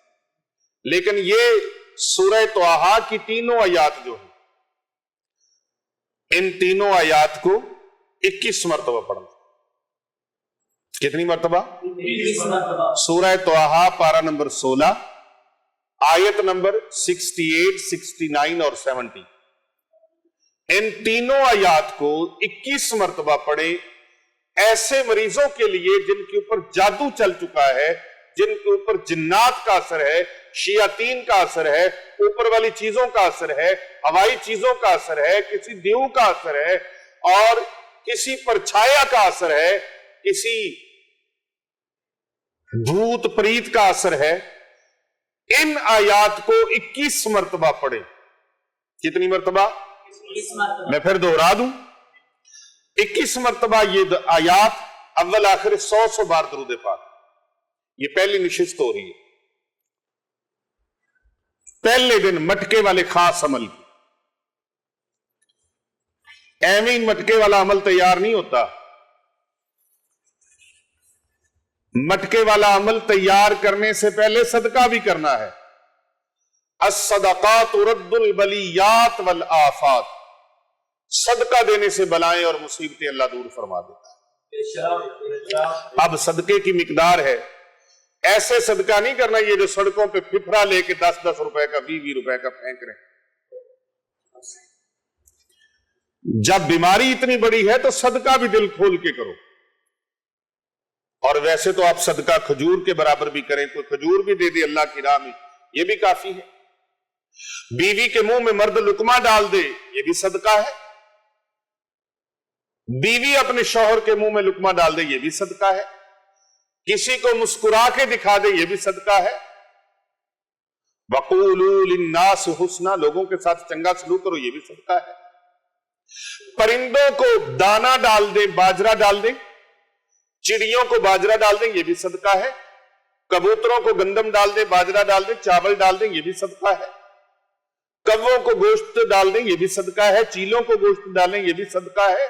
لیکن یہ سورہ طٰہٰ کی تینوں آیات جو ہیں، ان تینوں آیات کو 21 مرتبہ پڑھنا. کتنی مرتبہ؟ 21 مرتبہ. سورہ طٰہٰ پارہ نمبر 16 آیت نمبر 68 69 اور 70. ان تینوں آیات کو 21 مرتبہ پڑھیں. ایسے مریضوں کے لیے جن کے اوپر جادو چل چکا ہے، جن کے اوپر جنات کا اثر ہے، شیاطین کا اثر ہے، اوپر والی چیزوں کا اثر ہے، ہوائی چیزوں کا اثر ہے، کسی دیو کا اثر ہے اور کسی پرچھایا کا اثر ہے، کسی بھوت پریت کا اثر ہے. ان آیات کو 21 مرتبہ پڑھیں. کتنی مرتبہ؟ 21 مرتبہ. میں پھر دوہرا دوں. 21 مرتبہ یہ آیات، اول آخر 100 بار درود پاک. یہ پہلی نشست ہو رہی ہے پہلے دن مٹکے والے خاص عمل کی. ایویں مٹکے والا عمل تیار نہیں ہوتا. مٹکے والا عمل تیار کرنے سے پہلے صدقہ بھی کرنا ہے. الصدقات رد البلیات والآفات. صدقہ دینے سے بلائیں اور مصیبتیں اللہ دور فرما دیتا ہے. اب صدقے کی مقدار ہے، ایسے صدقہ نہیں کرنا یہ جو سڑکوں پہ پھپھرا لے کے 10 روپے کا 20 روپے کا پھینک رہے. جب بیماری اتنی بڑی ہے تو صدقہ بھی دل کھول کے کرو. اور ویسے تو آپ صدقہ کھجور کے برابر بھی کریں، کوئی کھجور بھی دے دے اللہ کی راہ میں، یہ بھی کافی ہے. بیوی کے منہ میں مرد لقمہ ڈال دے، یہ بھی صدقہ ہے. بیوی اپنے شوہر کے منہ میں لقمہ ڈال دے، یہ بھی صدقہ ہے. کسی کو مسکرا کے دکھا دے، یہ بھی صدقہ ہے. وَقُولُوا لِلنَّاسِ حُسْنًا. لوگوں کے ساتھ چنگا سلوک کرو، یہ بھی صدقہ ہے. پرندوں کو دانا ڈال دیں، باجرہ ڈال دیں، چڑیوں کو باجرہ ڈال دیں، یہ بھی صدقہ ہے. کبوتروں کو گندم ڈال دیں، باجرہ ڈال دیں، چاول ڈال دیں، یہ بھی صدقہ ہے. کووں کو گوشت ڈال دیں، یہ بھی صدقہ ہے. چیلوں کو گوشت ڈالیں، یہ بھی صدقہ ہے.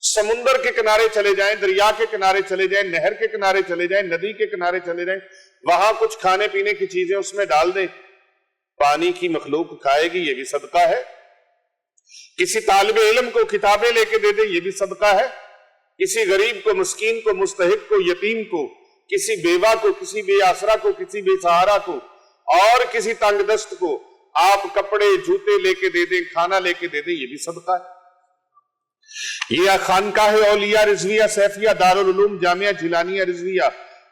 سمندر کے کنارے چلے جائیں، دریا کے کنارے چلے جائیں، نہر کے کنارے چلے جائیں، ندی کے کنارے چلے جائیں، وہاں کچھ کھانے پینے کی چیزیں اس میں ڈال دیں، پانی کی مخلوق کھائے گی، یہ بھی صدقہ ہے. کسی طالب علم کو کتابیں لے کے دے دیں، یہ بھی صدقہ ہے. کسی غریب کو، مسکین کو، مستحق کو، یتیم کو، کسی بیوہ کو، کسی بے آسرا کو، کسی بے سہارا کو اور کسی تنگ دست کو آپ کپڑے جوتے لے کے دے دیں، کھانا لے کے دے دیں، یہ بھی صدقہ ہے. یہ خانقاہ اولیاء رضویہ سیفیہ دارالعلوم جامعہ جیلانیہ رضویہ،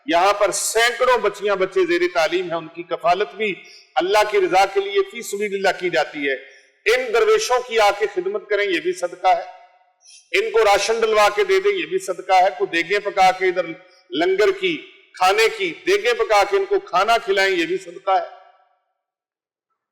یہاں پر سینکڑوں بچیاں بچے زیر تعلیم ہیں. ان کی کفالت بھی اللہ کی رضا کے لیے فی سبیل اللہ کی جاتی ہے. ان درویشوں کی آ کے خدمت کریں، یہ بھی صدقہ ہے. ان کو راشن ڈلوا کے دے دیں، یہ بھی صدقہ ہے. کو دیگیں پکا کے ادھر لنگر کی، کھانے کی دیگیں پکا کے ان کو کھانا کھلائیں، یہ بھی صدقہ ہے.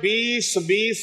20-20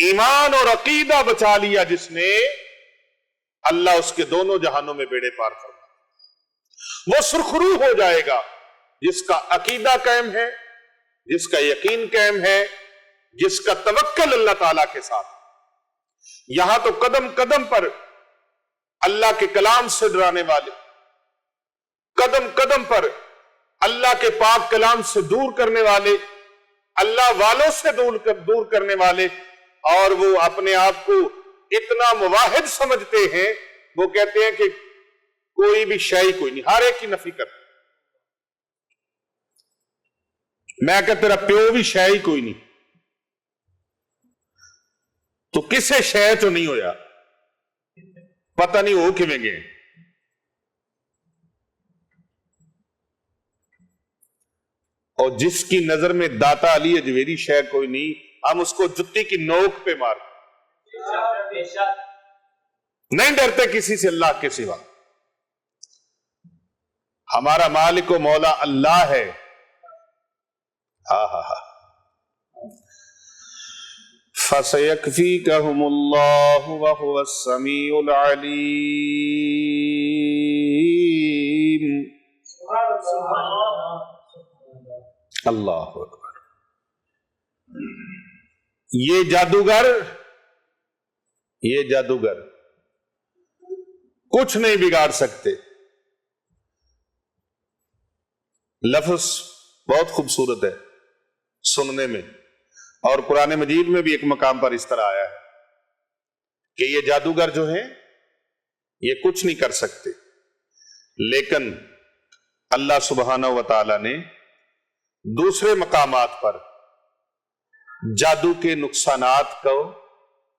ایمان اور عقیدہ بچا لیا جس نے، اللہ اس کے دونوں جہانوں میں بیڑے پار فرما، وہ سرخرو ہو جائے گا جس کا عقیدہ قائم ہے، جس کا یقین قائم ہے، جس کا توکل اللہ تعالیٰ کے ساتھ۔ یہاں تو قدم قدم پر اللہ کے کلام سے ڈرانے والے، قدم قدم پر اللہ کے پاک کلام سے دور کرنے والے، اللہ والوں سے دور کرنے والے، اور وہ اپنے آپ کو اتنا موحد سمجھتے ہیں، وہ کہتے ہیں کہ کوئی بھی شے کوئی نہیں، ہر ایک کی نفی کرتے۔ میں کہ تیرا پیو بھی شے ہی کوئی نہیں، تو کسے شے تو نہیں ہویا، پتہ نہیں ہو کیویں گئے۔ اور جس کی نظر میں داتا علی اجویری شے کوئی نہیں، ہم اس کو جتی کی نوک پہ مار، نہیں ڈرتے کسی سے اللہ کے سوا۔ ہمارا مالک و مولا اللہ ہے۔ ہاں ہاں ہاں، فَسَيَكْفِيكَهُمُ اللَّهُ وَهُوَ السَّمِيعُ الْعَلِيمُ۔ اللہ اکبر۔ یہ جادوگر کچھ نہیں بگاڑ سکتے۔ لفظ بہت خوبصورت ہے سننے میں، اور قرآن مجید میں بھی ایک مقام پر اس طرح آیا ہے کہ یہ جادوگر جو ہیں یہ کچھ نہیں کر سکتے، لیکن اللہ سبحانہ و تعالی نے دوسرے مقامات پر جادو کے نقصانات کو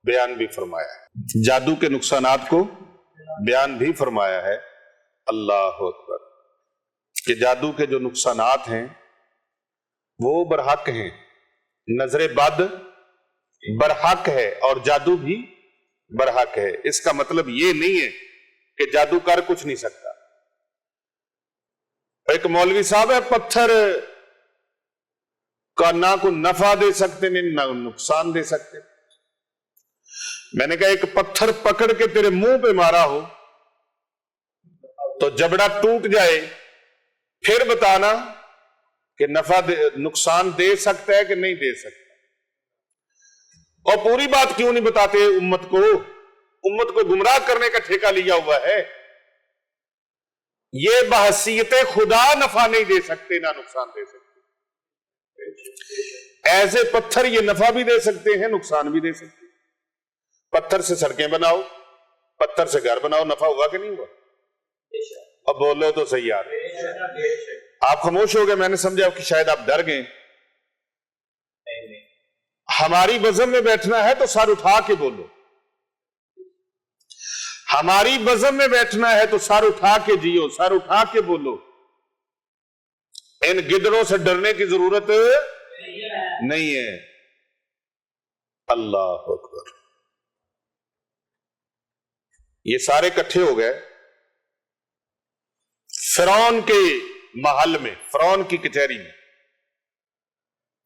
بیان بھی فرمایا ہے، جادو کے نقصانات کو بیان بھی فرمایا ہے۔ اللہ اکبر، کہ جادو کے جو نقصانات ہیں وہ برحق ہیں، نظر بد برحق ہے اور جادو بھی برحق ہے۔ اس کا مطلب یہ نہیں ہے کہ جادو کر کچھ نہیں سکتا۔ ایک مولوی صاحب ہے، پتھر کا نہ کوئی نفع دے سکتے نہ نقصان دے سکتے۔ میں نے کہا ایک پتھر پکڑ کے تیرے منہ پہ مارا ہو تو جبڑا ٹوٹ جائے، پھر بتانا کہ نقصان دے سکتا ہے کہ نہیں دے سکتا۔ اور پوری بات کیوں نہیں بتاتے امت کو گمراہ کرنے کا ٹھیکہ لیا ہوا ہے۔ یہ بحیثیت خدا نفع نہیں دے سکتے نہ نقصان دے سکتے۔ ایسے پتھر یہ نفع بھی دے سکتے ہیں، نقصان بھی دے سکتے ہیں۔ پتھر سے سڑکیں بناؤ، پتھر سے گھر بناؤ، نفع ہوا کہ نہیں ہوا؟ اب بولو تو صحیح یار۔ آپ خاموش ہو گئے، میں نے سمجھا کہ شاید آپ ڈر گئے۔ ہماری بزم میں بیٹھنا ہے تو سر اٹھا کے بولو، ہماری بزم میں بیٹھنا ہے تو سر اٹھا کے جیو، سر اٹھا کے بولو۔ ان گدڑوں سے ڈرنے کی ضرورت نہیں ہے۔ اللہ اکبر۔ یہ سارے اکٹھے ہو گئے فرعون کے محل میں، فرعون کی کچہری میں،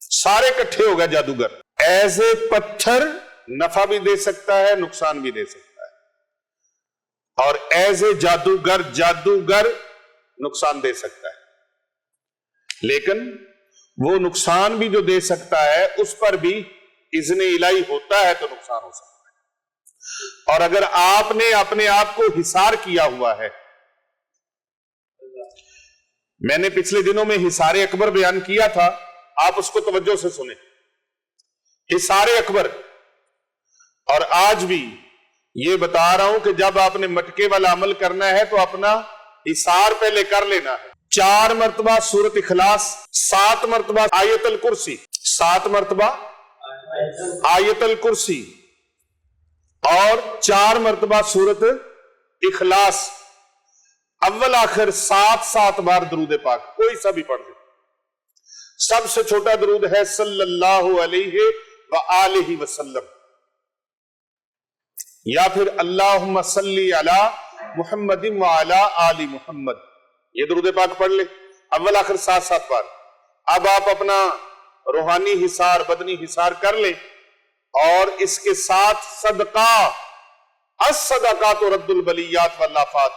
سارے اکٹھے ہو گئے جادوگر۔ ایسے پتھر نفع بھی دے سکتا ہے، نقصان بھی دے سکتا ہے، اور ایسے جادوگر نقصان دے سکتا ہے۔ لیکن وہ نقصان بھی جو دے سکتا ہے اس پر بھی اذن الہی ہوتا ہے تو نقصان ہو سکتا ہے۔ اور اگر آپ نے اپنے آپ کو حصار کیا ہوا ہے، میں نے پچھلے دنوں میں حصار اکبر بیان کیا تھا، آپ اس کو توجہ سے سنیں، حصار اکبر۔ اور آج بھی یہ بتا رہا ہوں کہ جب آپ نے مٹکے والا عمل کرنا ہے تو اپنا حصار پہلے کر لینا ہے۔ 4 مرتبہ سورۃ اخلاص، 7 مرتبہ آیت الکرسی، 7 مرتبہ آیت الکرسی، اور 4 مرتبہ سورۃ اخلاص، اول آخر 7 بار درود پاک، کوئی سا بھی پڑھ دے۔ سب سے چھوٹا درود ہے صلی اللہ علیہ وآلہ وسلم، یا پھر اللہم صلی علی محمد وعلی آل محمد، یہ درود پاک پڑھ لے، اول آخر 7 بار۔ اب آپ اپنا روحانی حصار، بدنی حصار کر لیں، اور اس کے ساتھ صدقہ، الصدقات رد البلیات والآفات.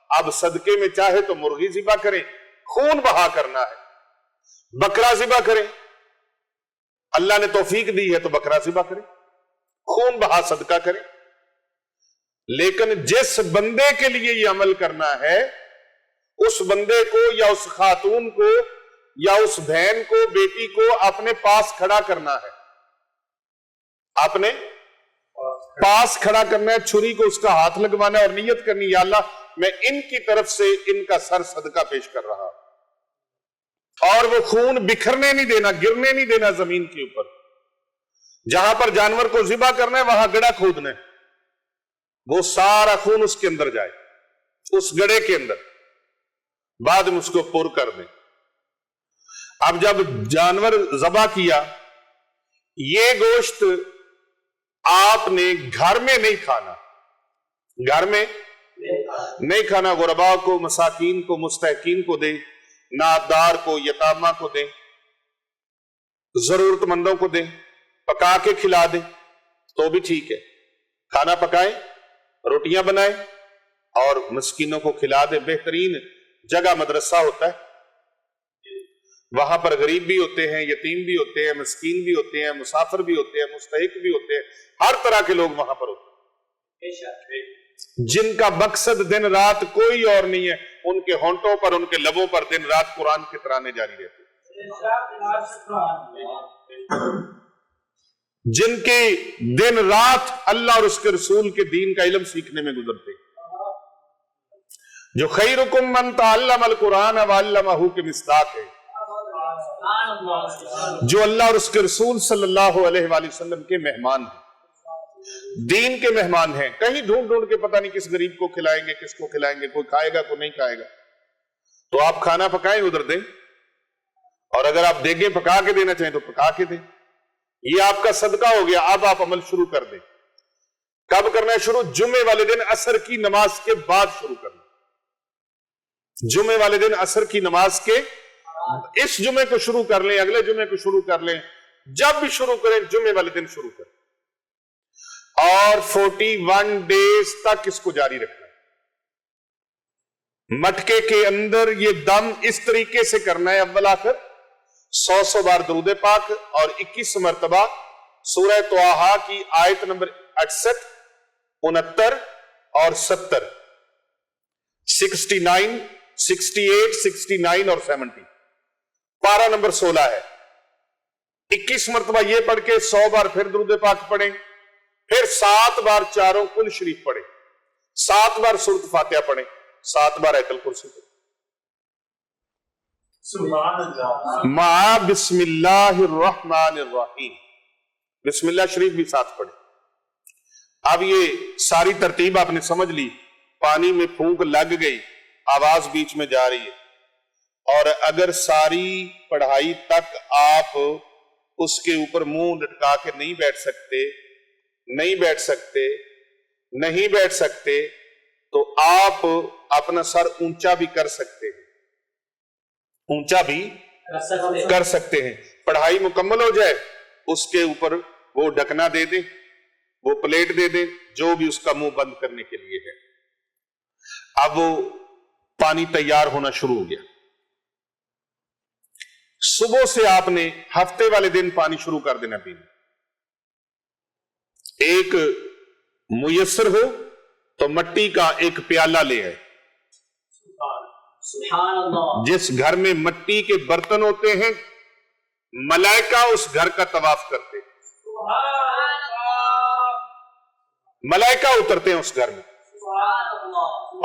اب صدقے میں چاہے تو مرغی ذبح کریں، خون بہا کرنا ہے، بکرا ذبح کریں، اللہ نے توفیق دی ہے تو بکرا ذبح کریں، خون بہا صدقہ کریں. لیکن جس بندے کے لیے یہ عمل کرنا ہے اس بندے کو یا اس خاتون کو یا اس بہن کو، بیٹی کو اپنے پاس کھڑا کرنا ہے، اپنے پاس کھڑا کرنا ہے، چھری کو اس کا ہاتھ لگوانا ہے اور نیت کرنی، یا اللہ میں ان کی طرف سے ان کا سر صدقہ پیش کر رہا ہوں. اور وہ خون بکھرنے نہیں دینا، گرنے نہیں دینا زمین کے اوپر. جہاں پر جانور کو ذبح کرنا ہے وہاں گڑھا کھودنا ہے، وہ سارا خون اس کے اندر جائے، اس گڑھے کے اندر، بعد میں اس کو پر کر دیں. اب جب جانور ذبح کیا، یہ گوشت آپ نے گھر میں نہیں کھانا، گھر میں نہیں کھانا، غرباء کو، مساکین کو، مستحقین کو دیں، نادار کو، یتامہ کو دیں، ضرورت مندوں کو دیں، پکا کے کھلا دیں تو بھی ٹھیک ہے. کھانا پکائیں، روٹیاں بنائیں اور مسکینوں کو کھلا دیں. بہترین جگہ مدرسہ ہوتا ہے، وہاں پر غریب بھی ہوتے ہیں، یتیم بھی ہوتے ہیں، مسکین بھی ہوتے ہیں، مسافر بھی ہوتے ہیں، مستحق بھی ہوتے ہیں، ہر طرح کے لوگ وہاں پر ہوتے ہیں، جن کا مقصد دن رات کوئی اور نہیں ہے. ان کے ہونٹوں پر، ان کے لبوں پر دن رات قرآن کے ترانے جاری رہتے ہیں، جن کے دن رات اللہ اور اس کے رسول کے دین کا علم سیکھنے میں گزرتے ہیں. جو خیرکم من تعلم القرآن وعلمہ کے مصداق ہے، جو اللہ اور اس کے رسول صلی اللہ علیہ وآلہ وسلم کے مہمان ہیں، دین کے مہمان ہیں. کہیں ڈھونڈ ڈھونڈ کے پتہ نہیں کس غریب کو کھلائیں گے، کس کو کھلائیں گے، کوئی کھائے گا کوئی نہیں کھائے گا. تو آپ کھانا پکائیں، ادھر دیں، اور اگر آپ دیگیں پکا کے دینا چاہیں تو پکا کے دیں. یہ آپ کا صدقہ ہو گیا. اب آپ عمل شروع کر دیں. کب کرنا ہے شروع؟ جمعے والے دن عصر کی نماز کے بعد شروع کرنا. جمعے والے دن عصر کی نماز کے، اس جمعے کو شروع کر لیں، اگلے جمعے کو شروع کر لیں، جب بھی شروع کریں جمعے والے دن شروع کریں، اور 41 ڈیز تک اس کو جاری رکھنا ہے. مٹکے کے اندر یہ دم اس طریقے سے کرنا ہے، اول آخر 100 بار درود پاک اور 21 مرتبہ سورہ طٰہٰ کی آیت نمبر 68، 69 اور 70، 69، 68، 69 اور 70. پارہ نمبر 16 ہے. 21 مرتبہ یہ پڑھ کے 100 بار پھر درود پاک پڑھیں، پھر 7 بار چاروں کل شریف پڑھیں، 7 بار سورۃ فاتحہ پڑھیں، 7 بار آیت الکرسی پڑھیں. سبحان اللہ. مع بسم اللہ الرحمن الرحیم، بسم اللہ شریف بھی ساتھ پڑھیں. اب یہ ساری ترتیب آپ نے سمجھ لی. پانی میں پھونک لگ گئی، آواز بیچ میں جا رہی ہے، اور اگر ساری پڑھائی تک آپ اس کے اوپر منہ لٹکا کے نہیں بیٹھ سکتے تو آپ اپنا سر اونچا بھی کر سکتے ہیں. پڑھائی مکمل ہو جائے اس کے اوپر وہ ڈھکنا دے دیں، وہ پلیٹ دے دیں، جو بھی اس کا منہ بند کرنے کے لیے ہے. اب وہ پانی تیار ہونا شروع ہو گیا. صبح سے آپ نے ہفتے والے دن پانی شروع کر دینا پینا. ایک میسر ہو تو مٹی کا ایک پیالہ لے آئے. سبحان اللہ. جس گھر میں مٹی کے برتن ہوتے ہیں ملائکہ اس گھر کا طواف کرتے ہیں، ملائکہ اترتے ہیں اس گھر میں.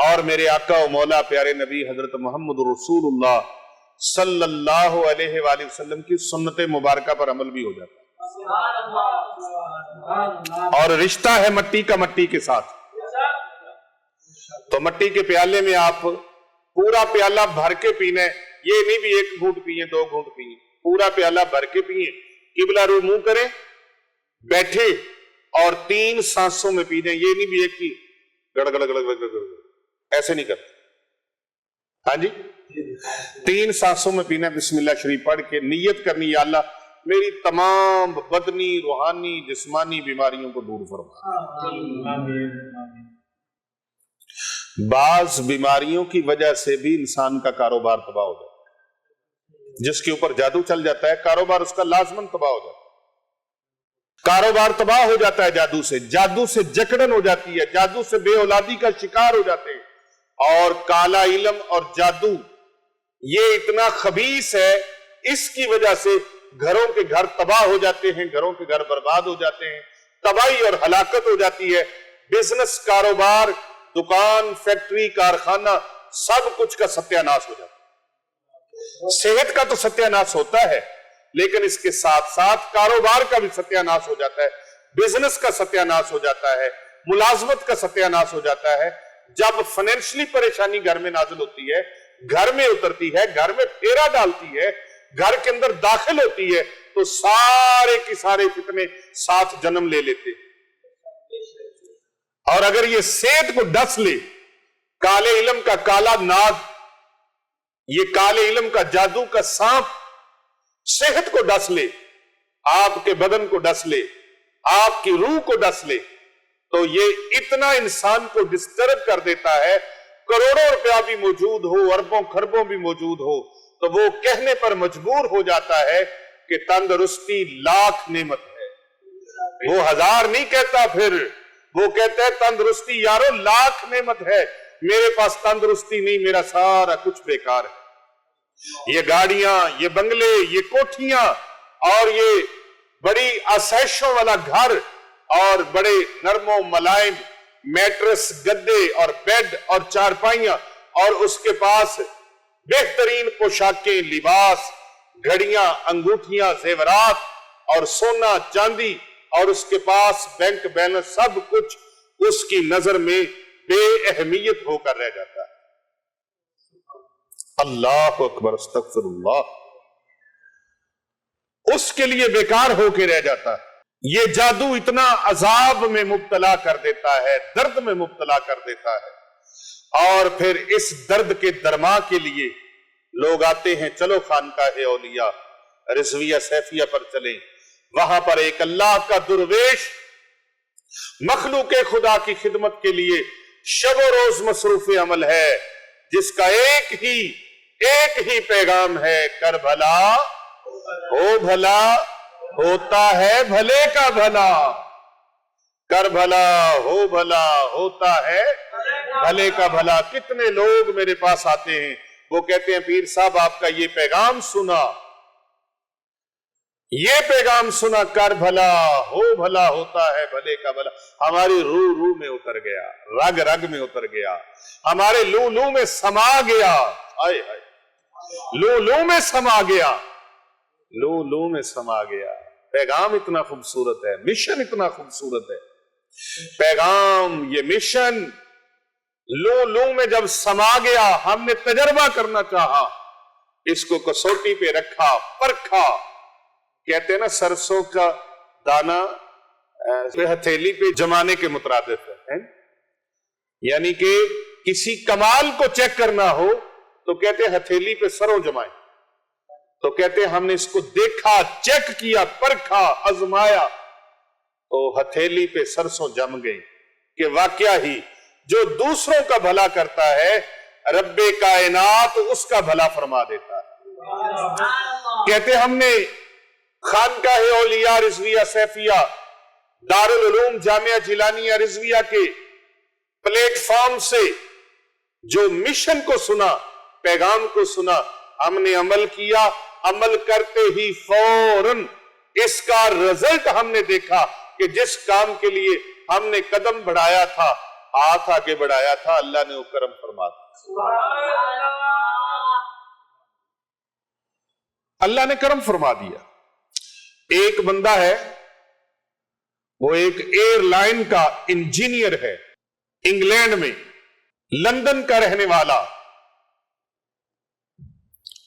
اور میرے آقا و مولا پیارے نبی حضرت محمد رسول اللہ صلی اللہ علیہ وآلہ وسلم کی سنت مبارکہ پر عمل بھی ہو جاتا ہے. اور رشتہ ہے مٹی کا مٹی کے ساتھ. تو مٹی کے پیالے میں آپ پورا پیالہ بھر کے پینا ہے. یہ نہیں بھی 1 گھونٹ پیئیں 2 گھونٹ پیئیں، پورا پیالہ بھر کے پیئیں. قبلہ رو منہ کریں، بیٹھے اور 3 سانسوں میں پینا ہے. یہ نہیں بھی ایک ہی گڑ گڑ گڑ گڑ گڑ ایسے نہیں کرتے. ہاں جی، 3 سانسوں میں پینا. بسم اللہ شریف پڑھ کے نیت کرنی، یا اللہ میری تمام بدنی، روحانی، جسمانی بیماریوں کو دور فرما۔ بعض بیماریوں کی وجہ سے بھی انسان کا کاروبار تباہ ہو جاتا ہے، جس کے اوپر جادو چل جاتا ہے کاروبار اس کا لازماً تباہ ہو جاتا ہے۔ کاروبار تباہ ہو جاتا ہے جادو سے جکڑن ہو جاتی ہے، جادو سے بے اولادی کا شکار ہو جاتے ہیں۔ اور کالا علم اور جادو یہ اتنا خبیث ہے، اس کی وجہ سے گھروں کے گھر تباہ ہو جاتے ہیں، گھروں کے گھر برباد ہو جاتے ہیں، تباہی اور ہلاکت ہو جاتی ہے۔ بزنس، کاروبار، دکان، فیکٹری، کارخانہ، سب کچھ کا ستیہ ناش ہو جاتا ہے۔ صحت کا تو ستیہ ناش ہوتا ہے، لیکن اس کے ساتھ ساتھ کاروبار کا بھی ستیہ ناش ہو جاتا ہے، بزنس کا ستیہ ناش ہو جاتا ہے، ملازمت کا ستیہ ناش ہو جاتا ہے۔ جب فائنینشلی پریشانی گھر میں نازل ہوتی ہے، گھر میں اترتی ہے، گھر میں پھیرا ڈالتی ہے، گھر کے اندر داخل ہوتی ہے، تو سارے کی سارے فتنے ساتھ جنم لے لیتے ہیں۔ اور اگر یہ صحت کو ڈس لے، کالے علم کا کالا ناگ، یہ کالے علم کا جادو کا سانپ صحت کو ڈس لے، آپ کے بدن کو ڈس لے، آپ کی روح کو ڈس لے، تو یہ اتنا انسان کو ڈسٹرب کر دیتا ہے، کروڑوں روپیہ بھی موجود ہو، اربوں خربوں بھی موجود ہو، تو وہ کہنے پر مجبور ہو جاتا ہے کہ تندرستی لاکھ نعمت ہے۔ وہ 1000 نہیں کہتا، پھر وہ کہتا ہے تندرستی یارو لاکھ نعمت ہے، میرے پاس تندرستی نہیں، میرا سارا کچھ بیکار ہے۔ یہ گاڑیاں، یہ بنگلے، یہ کوٹھیاں، اور یہ بڑی آسائشوں والا گھر، اور بڑے نرم و ملائم میٹرس، گدے اور بیڈ اور چارپائیاں، اور اس کے پاس بہترین پوشاکیں، لباس، گھڑیاں، انگوٹھیاں، زیورات اور سونا چاندی، اور اس کے پاس بینک بیلنس، سب کچھ اس کی نظر میں بے اہمیت ہو کر رہ جاتا ہے۔ اللہ اکبر، استغفر اللہ، اس کے لیے بیکار ہو کے رہ جاتا ہے۔ یہ جادو اتنا عذاب میں مبتلا کر دیتا ہے، درد میں مبتلا کر دیتا ہے، اور پھر اس درد کے درما کے لیے لوگ آتے ہیں، چلو خانقاہ اولیاء رضویہ سیفیہ پر چلیں، وہاں پر ایک اللہ کا درویش مخلوق خدا کی خدمت کے لیے شب و روز مصروف عمل ہے، جس کا ایک ہی پیغام ہے، کر بھلا ہو بھلا، ہوتا ہے بھلے کا بھلا، کر بھلا ہو بھلا، ہوتا ہے بھلے کا بھلا۔ کتنے لوگ میرے پاس آتے ہیں، وہ کہتے ہیں پیر صاحب آپ کا یہ پیغام سنا، یہ پیغام سنا، کر بھلا ہو بھلا، ہوتا ہے بھلے کا بھلا، ہماری روح میں اتر گیا، رگ رگ میں اتر گیا، ہمارے لو میں سما گیا، آئے آئے، لو میں سما گیا، لو میں سما گیا۔ پیغام اتنا خوبصورت ہے، مشن اتنا خوبصورت ہے، پیغام، یہ مشن لو میں جب سما گیا، ہم نے تجربہ کرنا چاہا، اس کو کسوٹی پہ رکھا، پرکھا، کہتے ہیں نا سرسوں کا دانا ہتھیلی پہ جمانے کے مترادف ہے، یعنی کہ کسی کمال کو چیک کرنا ہو تو کہتے ہیں ہتھیلی پہ سروں جمائیں، تو کہتے ہیں ہم نے اس کو دیکھا، چیک کیا، پرکھا، آزمایا، تو ہتھیلی پہ سرسوں جم گئی کہ واقعہ ہی جو دوسروں کا بھلا کرتا ہے رب کائنات اس کا بھلا فرما دیتا ہے۔ کہتے ہم نے خانقاہ اولیاء رضویہ سیفیہ دارالعلوم جامعہ جیلانیہ رضویہ کے پلیٹ فارم سے جو مشن کو سنا، پیغام کو سنا، ہم نے عمل کیا، عمل کرتے ہی فوراً اس کا رزلٹ ہم نے دیکھا کہ جس کام کے لیے ہم نے قدم بڑھایا تھا، ہاتھ آگے بڑھایا تھا، اللہ نے وہ کرم فرما دیا، اللہ نے کرم فرما دیا۔ ایک بندہ ہے، وہ ایک ایئر لائن کا انجینئر ہے، انگلینڈ میں، لندن کا رہنے والا،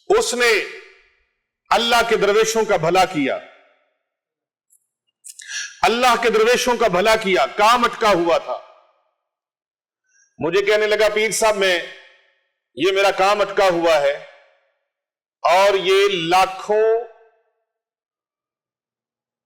اس نے اللہ کے درویشوں کا بھلا کیا، اللہ کے درویشوں کا بھلا کیا، کام اٹکا ہوا تھا، مجھے کہنے لگا پیر صاحب یہ میرا کام اٹکا ہوا ہے، اور یہ لاکھوں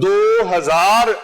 2000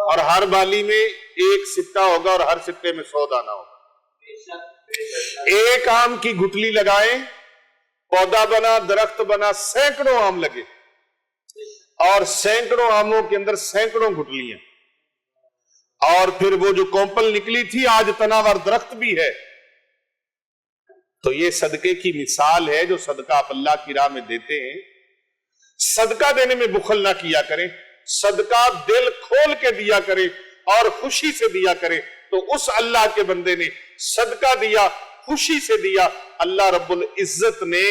اور ہر بالی میں ایک سکہ ہوگا اور ہر سکے میں 100 دانہ ہوگا. ایک آم کی گٹلی لگائیں، پودا بنا، درخت بنا، سینکڑوں آم لگے اور سینکڑوں آموں کے اندر سینکڑوں گٹلیاں، اور پھر وہ جو کومپل نکلی تھی آج تناور درخت بھی ہے. تو یہ صدقے کی مثال ہے. جو صدقہ آپ اللہ کی راہ میں دیتے ہیں، صدقہ دینے میں بخل نہ کیا کریں، صدقہ دل کھول کے دیا کریں اور خوشی سے دیا کریں. تو اس اللہ کے بندے نے صدقہ دیا، خوشی سے دیا، اللہ رب العزت نے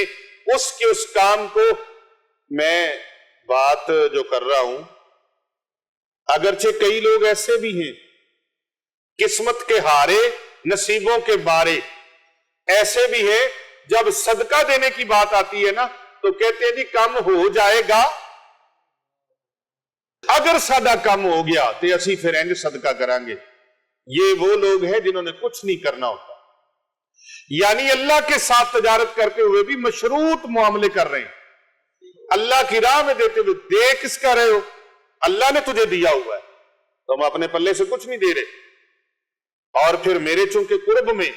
اس کے اس کام کو. میں بات جو کر رہا ہوں، اگرچہ کئی لوگ ایسے بھی ہیں قسمت کے ہارے، نصیبوں کے بارے، ایسے بھی ہیں جب صدقہ دینے کی بات آتی ہے نا تو کہتے ہیں جی کم ہو جائے گا. اگر سادہ کم ہو گیا تو اسی پھر انج صدقہ کریں گے. یہ وہ لوگ ہیں جنہوں نے کچھ نہیں کرنا ہوتا، یعنی اللہ کے ساتھ تجارت کرتے ہوئے بھی مشروط معاملے کر رہے ہیں. اللہ کی راہ میں دیتے ہوئے دے کس کا رہے ہو؟ اللہ نے تجھے دیا ہوا ہے، تم اپنے پلے سے کچھ نہیں دے رہے. اور پھر میرے چونکہ قرب میں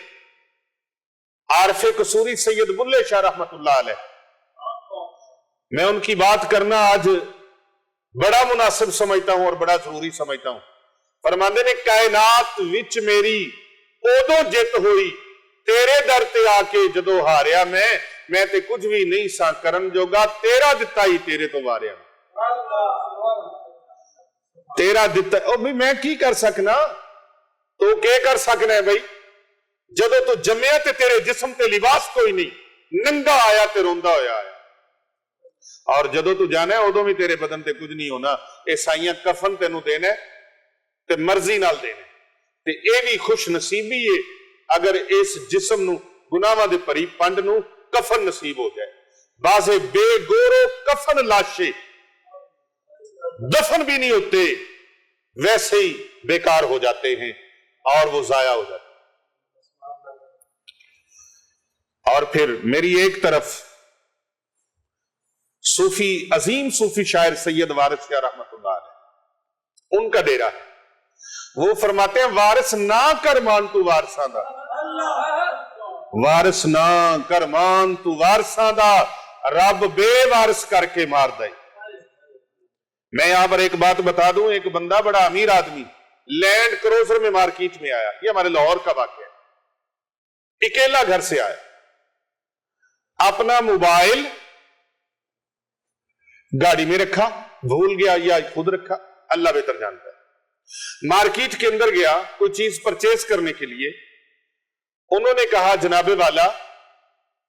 عارف قصوری سید بلے شاہ رحمت اللہ علیہ، میں ان کی بات کرنا آج بڑا مناسب سمجھتا ہوں اور بڑا ضروری سمجھتا ہوں. فرماندے نے کائنات وچ میری اودوں جت ہوئی، تیرے در تے آ کے جدو ہاریا میں تے کچھ بھی نہیں سا کرن جوگا، تیرا دتا ہی تیرے تو واریا. تیرا دتا او بھی میں کی کر سکنا؟ تو کیا کر سکنا ہے بھائی؟ جدو تو جمعہ تے تیرے جسم تے لباس کوئی نہیں، ننگا آیا تے روندہ ہویا آیا. اور جدو تو جانا ہے ادو بھی تیرے بدن تے کچھ نہیں ہونا. عیسائیاں کفن تینوں دینا ہے تے مرضی نال دینا تے اے بھی خوش نصیبی ہے اگر اس جسم نو گناہاں دے پری پنڈ نو کفن نصیب ہو جائے. بازے بے گورو کفن لاشے دفن بھی نہیں ہوتے، ویسے ہی بیکار ہو جاتے ہیں اور وہ ضائع ہو جاتے ہیں. اور پھر میری ایک طرف صوفی، عظیم صوفی شاعر سید وارث شاہ رحمت اللہ علیہ، ان کا ڈیرا ہے. وہ فرماتے ہیں وارث نہ کر مان تو وارثاں دا، وارث نہ کر مان تو وارثاں دا، رب بے وارث کر کے مار دے. میں یہاں پر ایک بات بتا دوں، ایک بندہ بڑا امیر آدمی لینڈ کروزر میں مارکیٹ میں آیا، یہ ہمارے لاہور کا واقعہ ہے. اکیلا گھر سے آیا، اپنا موبائل گاڑی میں رکھا، بھول گیا یا خود رکھا، اللہ بہتر جانتا ہے. مارکیٹ کے اندر گیا کوئی چیز پرچیز کرنے کے لیے. انہوں نے کہا جناب والا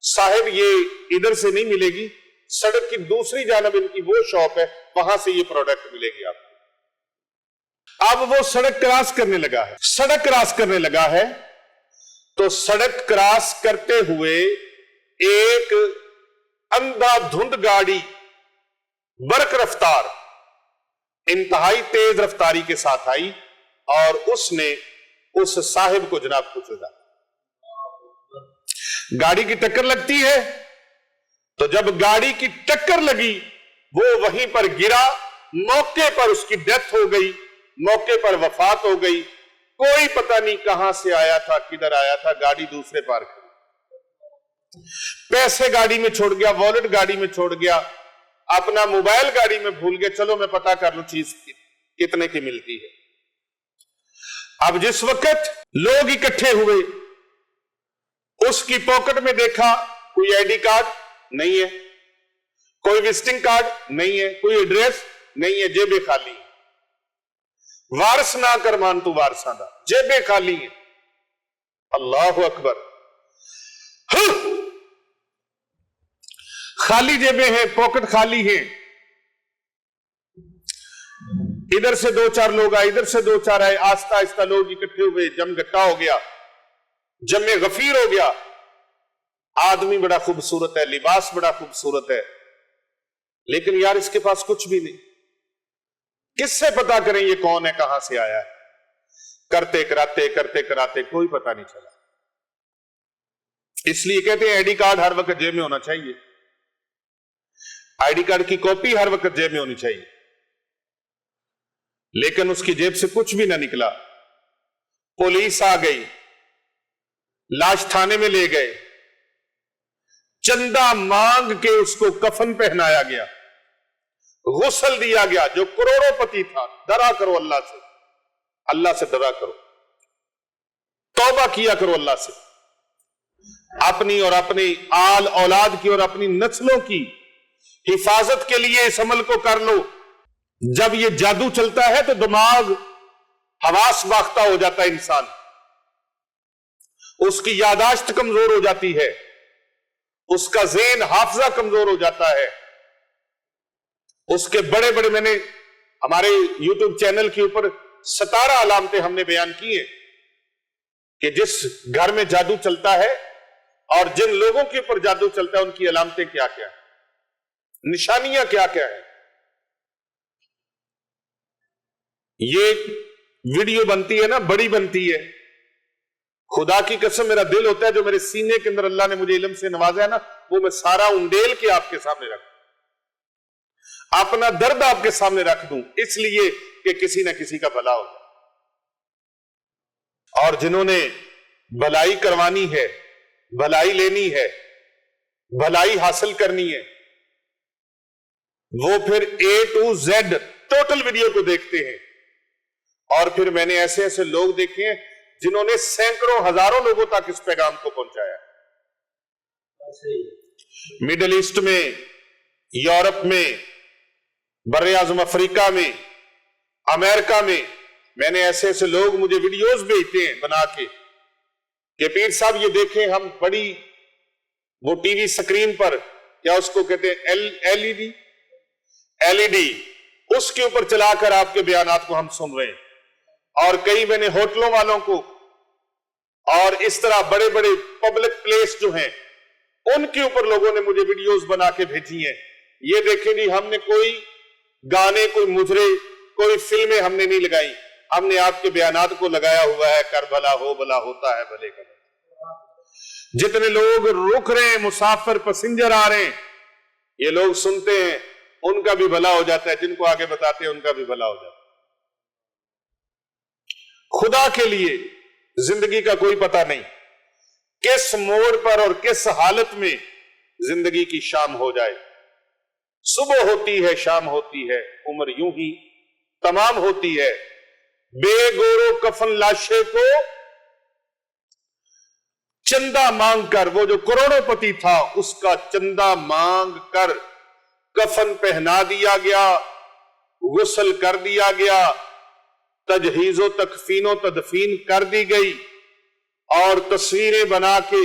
صاحب یہ ادھر سے نہیں ملے گی، سڑک کی دوسری جانب ان کی وہ شاپ ہے، وہاں سے یہ پروڈکٹ ملے گی آپ کو. اب وہ سڑک کراس کرنے لگا ہے، سڑک کراس کرنے لگا ہے تو سڑک کراس کرتے ہوئے ایک اندھا دھند گاڑی برق رفتار انتہائی تیز رفتاری کے ساتھ آئی اور اس نے اس صاحب کو جناب کچھ لگا. گاڑی کی ٹکر لگتی ہے تو جب گاڑی کی ٹکر لگی وہ وہیں پر گرا، موقع پر اس کی ڈیتھ ہو گئی، موقع پر وفات ہو گئی. کوئی پتہ نہیں کہاں سے آیا تھا، کدھر آیا تھا، گاڑی دوسرے پارک کی، پیسے گاڑی میں چھوڑ گیا، والٹ گاڑی میں چھوڑ گیا، اپنا موبائل گاڑی میں بھول گیا، چلو میں پتہ کر لوں چیز کتنے کی ملتی ہے. اب جس وقت لوگ اکٹھے ہوئے اس کی پاکٹ میں دیکھا کوئی آئی ڈی کارڈ نہیں ہے، کوئی وزٹنگ کارڈ نہیں ہے، کوئی ایڈریس نہیں ہے، جیبیں خالی ہیں. وارث نہ کر مان تو وارثاں دا، جیبیں خالی ہیں. اللہ اکبر، خالی جیبیں ہیں، پاکٹ خالی ہیں. ادھر سے دو چار لوگ آئے، ادھر سے دو چار آئے، آہستہ آہستہ لوگ اکٹھے ہوئے، جم گٹا ہو گیا، جمع غفیر ہو گیا. آدمی بڑا خوبصورت ہے، لباس بڑا خوبصورت ہے، لیکن یار اس کے پاس کچھ بھی نہیں. کس سے پتا کریں یہ کون ہے، کہاں سے آیا ہے؟ کرتے کراتے کوئی پتا نہیں چلا. اس لیے کہتے ہیں آئی ڈی کارڈ ہر وقت جیب میں ہونا چاہیے، آئی ڈی کارڈ کی کاپی ہر وقت جیب میں ہونی چاہیے. لیکن اس کی جیب سے کچھ بھی نہ نکلا. پولیس آ گئی, لاش تھانے میں لے گئے, چندہ مانگ کے اس کو کفن پہنایا گیا, غسل دیا گیا. جو کروڑوں پتی تھا. ڈرا کرو اللہ سے, اللہ سے ڈرا کرو, توبہ کیا کرو اللہ سے, اپنی اور اپنی آل اولاد کی اور اپنی نسلوں کی حفاظت کے لیے اس عمل کو کر لو. جب یہ جادو چلتا ہے تو دماغ حواس باختہ ہو جاتا ہے انسان, اس کی یاداشت کمزور ہو جاتی ہے, اس کا ذہن حافظہ کمزور ہو جاتا ہے. اس کے بڑے بڑے, میں نے ہمارے یوٹیوب چینل کے اوپر 17 علامتیں ہم نے بیان کی ہیں کہ جس گھر میں جادو چلتا ہے اور جن لوگوں کے اوپر جادو چلتا ہے ان کی علامتیں کیا کیا ہیں, نشانیاں کیا کیا ہیں. یہ ویڈیو بنتی ہے نا, بڑی بنتی ہے, خدا کی قسم میرا دل ہوتا ہے جو میرے سینے کے اندر اللہ نے مجھے علم سے نوازا ہے نا, وہ میں سارا انڈیل کے آپ کے سامنے رکھ دوں, اپنا درد آپ کے سامنے رکھ دوں, اس لیے کہ کسی نہ کسی کا بھلا ہو جائے. اور جنہوں نے بھلائی کروانی ہے, بھلائی لینی ہے, بھلائی حاصل کرنی ہے, وہ پھر A to Z total video کو دیکھتے ہیں. اور پھر میں نے ایسے ایسے لوگ دیکھے ہیں جنہوں نے سینکڑوں ہزاروں لوگوں تک اس پیغام کو پہنچایا. مڈل ایسٹ میں, یورپ میں, بر اعظم افریقہ میں, امریکہ میں نے ایسے ایسے لوگ مجھے ویڈیوز بھیجتے ہیں بنا کے کہ پیر صاحب یہ دیکھیں ہم بڑی وہ ٹی وی سکرین پر, کیا اس کو کہتے ہیں, ایل ای ڈی, اس کے اوپر چلا کر آپ کے بیانات کو ہم سن رہے ہیں. اور کئی میں نے ہوٹلوں والوں کو اور اس طرح بڑے بڑے پبلک پلیس جو ہیں ان کے اوپر لوگوں نے مجھے ویڈیوز بنا کے بھیجی ہیں. یہ دیکھیں جی, ہم نے کوئی گانے, کوئی مجرے, کوئی فلمیں ہم نے نہیں لگائی, ہم نے آپ کے بیانات کو لگایا ہوا ہے. کر بھلا ہو بھلا ہوتا ہے بھلے کا. جتنے لوگ رک رہے ہیں, مسافر پسنجر آ رہے ہیں, یہ لوگ سنتے ہیں, ان کا بھی بھلا ہو جاتا ہے, جن کو آگے بتاتے ہیں ان کا بھی بھلا ہو جاتا ہے. خدا کے لیے زندگی کا کوئی پتہ نہیں کس موڑ پر اور کس حالت میں زندگی کی شام ہو جائے. صبح ہوتی ہے, شام ہوتی ہے, عمر یوں ہی تمام ہوتی ہے. بے گورو کفن لاشے کو چندہ مانگ کر, وہ جو کروڑوں پتی تھا اس کا چندہ مانگ کر کفن پہنا دیا گیا, غسل کر دیا گیا, تجہیز و تکفین و تدفین کر دی گئی, اور تصویریں بنا کے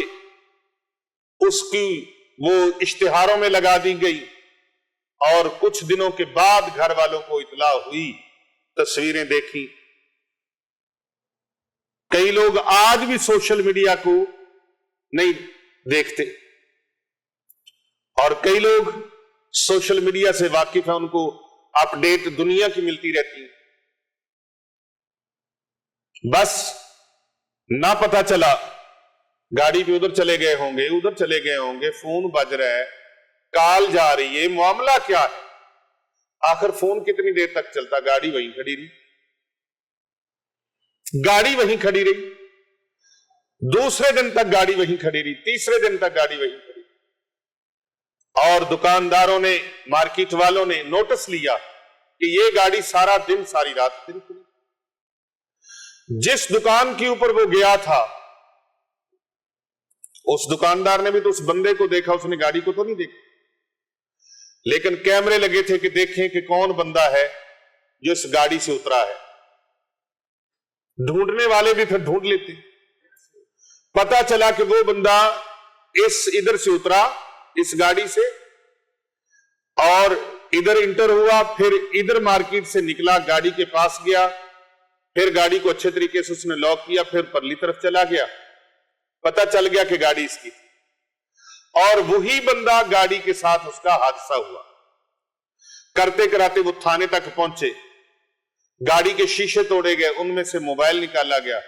اس کی وہ اشتہاروں میں لگا دی گئی. اور کچھ دنوں کے بعد گھر والوں کو اطلاع ہوئی, تصویریں دیکھی. کئی لوگ آج بھی سوشل میڈیا کو نہیں دیکھتے, اور کئی لوگ سوشل میڈیا سے واقف ہیں, ان کو اپڈیٹ دنیا کی ملتی رہتی. بس نہ پتا چلا گاڑی پہ ادھر چلے گئے ہوں گے, ادھر چلے گئے ہوں گے, فون بج رہا ہے, کال جا رہی ہے, معاملہ کیا ہے. آخر فون کتنی دیر تک چلتا, گاڑی وہیں کھڑی رہی, گاڑی وہیں کھڑی رہی, دوسرے دن تک گاڑی وہیں کھڑی رہی, تیسرے دن تک گاڑی وہیں کھڑی. اور دکانداروں نے, مارکیٹ والوں نے نوٹس لیا کہ یہ گاڑی سارا دن ساری رات کھڑی. جس دکان کے اوپر وہ گیا تھا اس دکاندار نے بھی تو اس بندے کو دیکھا, اس نے گاڑی کو تو نہیں دیکھا, لیکن کیمرے لگے تھے کہ دیکھیں کہ کون بندہ ہے جو اس گاڑی سے اترا ہے. ڈھونڈنے والے بھی پھر ڈھونڈ لیتے, پتا چلا کہ وہ بندہ ادھر سے اترا اس گاڑی سے, اور ادھر انٹر ہوا, پھر ادھر مارکیٹ سے نکلا, گاڑی کے پاس گیا, پھر گاڑی کو اچھے طریقے سے اس نے لاک کیا, پھر پرلی طرف چلا گیا. پتا چل گیا کہ گاڑی اس کی تھی, اور وہی بندہ گاڑی کے ساتھ اس کا حادثہ ہوا. کرتے کراتے وہ تھانے تک پہنچے, گاڑی کے شیشے توڑے گئے, ان میں سے موبائل نکالا گیا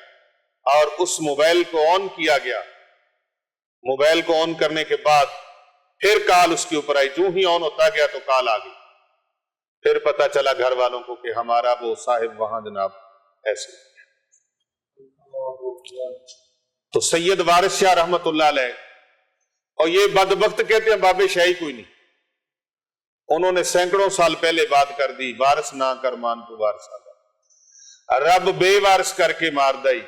اور اس موبائل کو آن کیا گیا. موبائل کو آن کرنے کے بعد پھر کال اس کے اوپر آئی, جو ہی آن ہوتا گیا تو کال آ گئی. پھر پتہ چلا گھر والوں کو کہ ہمارا وہ صاحب وہاں جناب ایسے. تو سید وارث شاہ رحمت اللہ علیہ، اور یہ بدبخت کہتے ہیں بابے شاہی کوئی نہیں، انہوں نے سینکڑوں سال پہلے بات کر دی، وارث نہ کر مان تو وارث آگا، رب بے وارث کر کے مار دائی.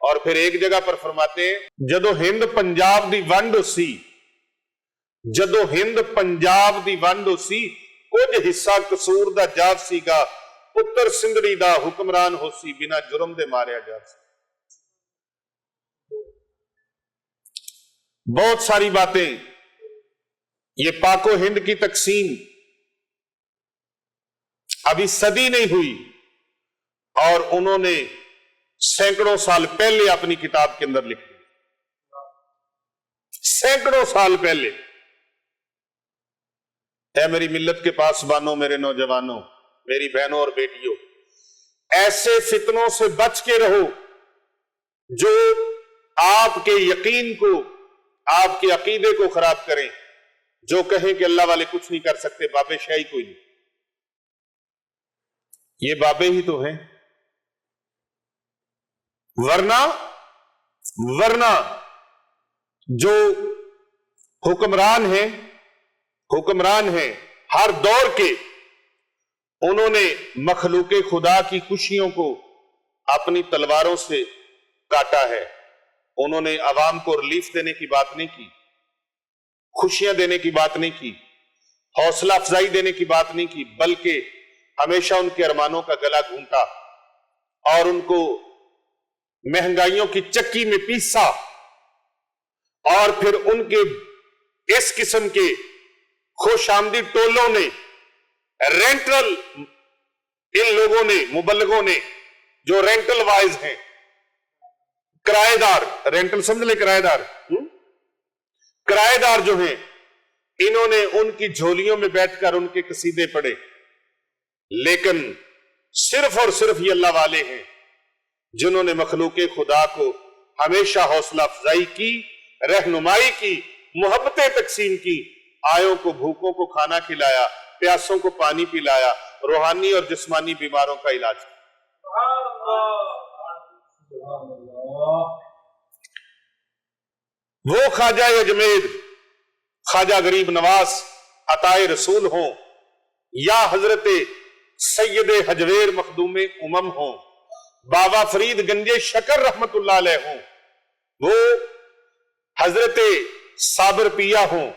اور پھر ایک جگہ پر فرماتے ہیں جدو ہند پنجاب دی ونڈ سی، جدو ہند پنجاب دی ونڈ سی، کچھ حصہ قصور دا جات سی گا، پتر سندری دا حکمران ہو سی، بنا جرم دے ماریا جات سی. بہت ساری باتیں. یہ پاک و ہند کی تقسیم ابھی صدی نہیں ہوئی، اور انہوں نے سینکڑوں سال پہلے اپنی کتاب کے اندر لکھ دیا، سینکڑوں سال پہلے. اے میری ملت کے پاسبانوں، میرے نوجوانوں، میری بہنوں اور بیٹیوں، ایسے فتنوں سے بچ کے رہو جو آپ کے یقین کو، آپ کے عقیدے کو خراب کریں، جو کہیں کہ اللہ والے کچھ نہیں کر سکتے، بابے شاہی کوئی نہیں. یہ بابے ہی تو ہیں، ورنہ جو حکمران ہیں ہر دور کے، انہوں نے مخلوق خدا کی خوشیوں کو اپنی تلواروں سے کاٹا ہے. انہوں نے عوام کو ریلیف دینے کی بات نہیں کی، خوشیاں دینے کی بات نہیں کی، حوصلہ افزائی دینے کی بات نہیں کی، بلکہ ہمیشہ ان کے ارمانوں کا گلا گھونٹا اور ان کو مہنگائیوں کی چکی میں پیسا. اور پھر ان کے اس قسم کے خوش آمدی ٹولوں نے، رینٹل، ان لوگوں نے، مبلغوں نے جو رینٹل وائز ہیں، کرایہ دار، رینٹل سمجھ لے، کرایہ دار جو ہیں، انہوں نے ان کی جھولیوں میں بیٹھ کر ان کے قصیدے پڑھے. لیکن صرف اور صرف یہ اللہ والے ہیں جنہوں نے مخلوق خدا کو ہمیشہ حوصلہ افزائی کی، رہنمائی کی، محبتیں تقسیم کی، آیوں کو، بھوکوں کو کھانا کھلایا، پیاسوں کو پانی پلایا، روحانی اور جسمانی بیماروں کا علاج کیا. وہ خواجہ اجمیر، خواجہ غریب نواز عطائے رسول ہوں، یا حضرت سید حجویر مخدوم امم ہوں، بابا فرید گنجے شکر رحمت اللہ علیہ ہوں، وہ حضرت صابر پیا ہوں،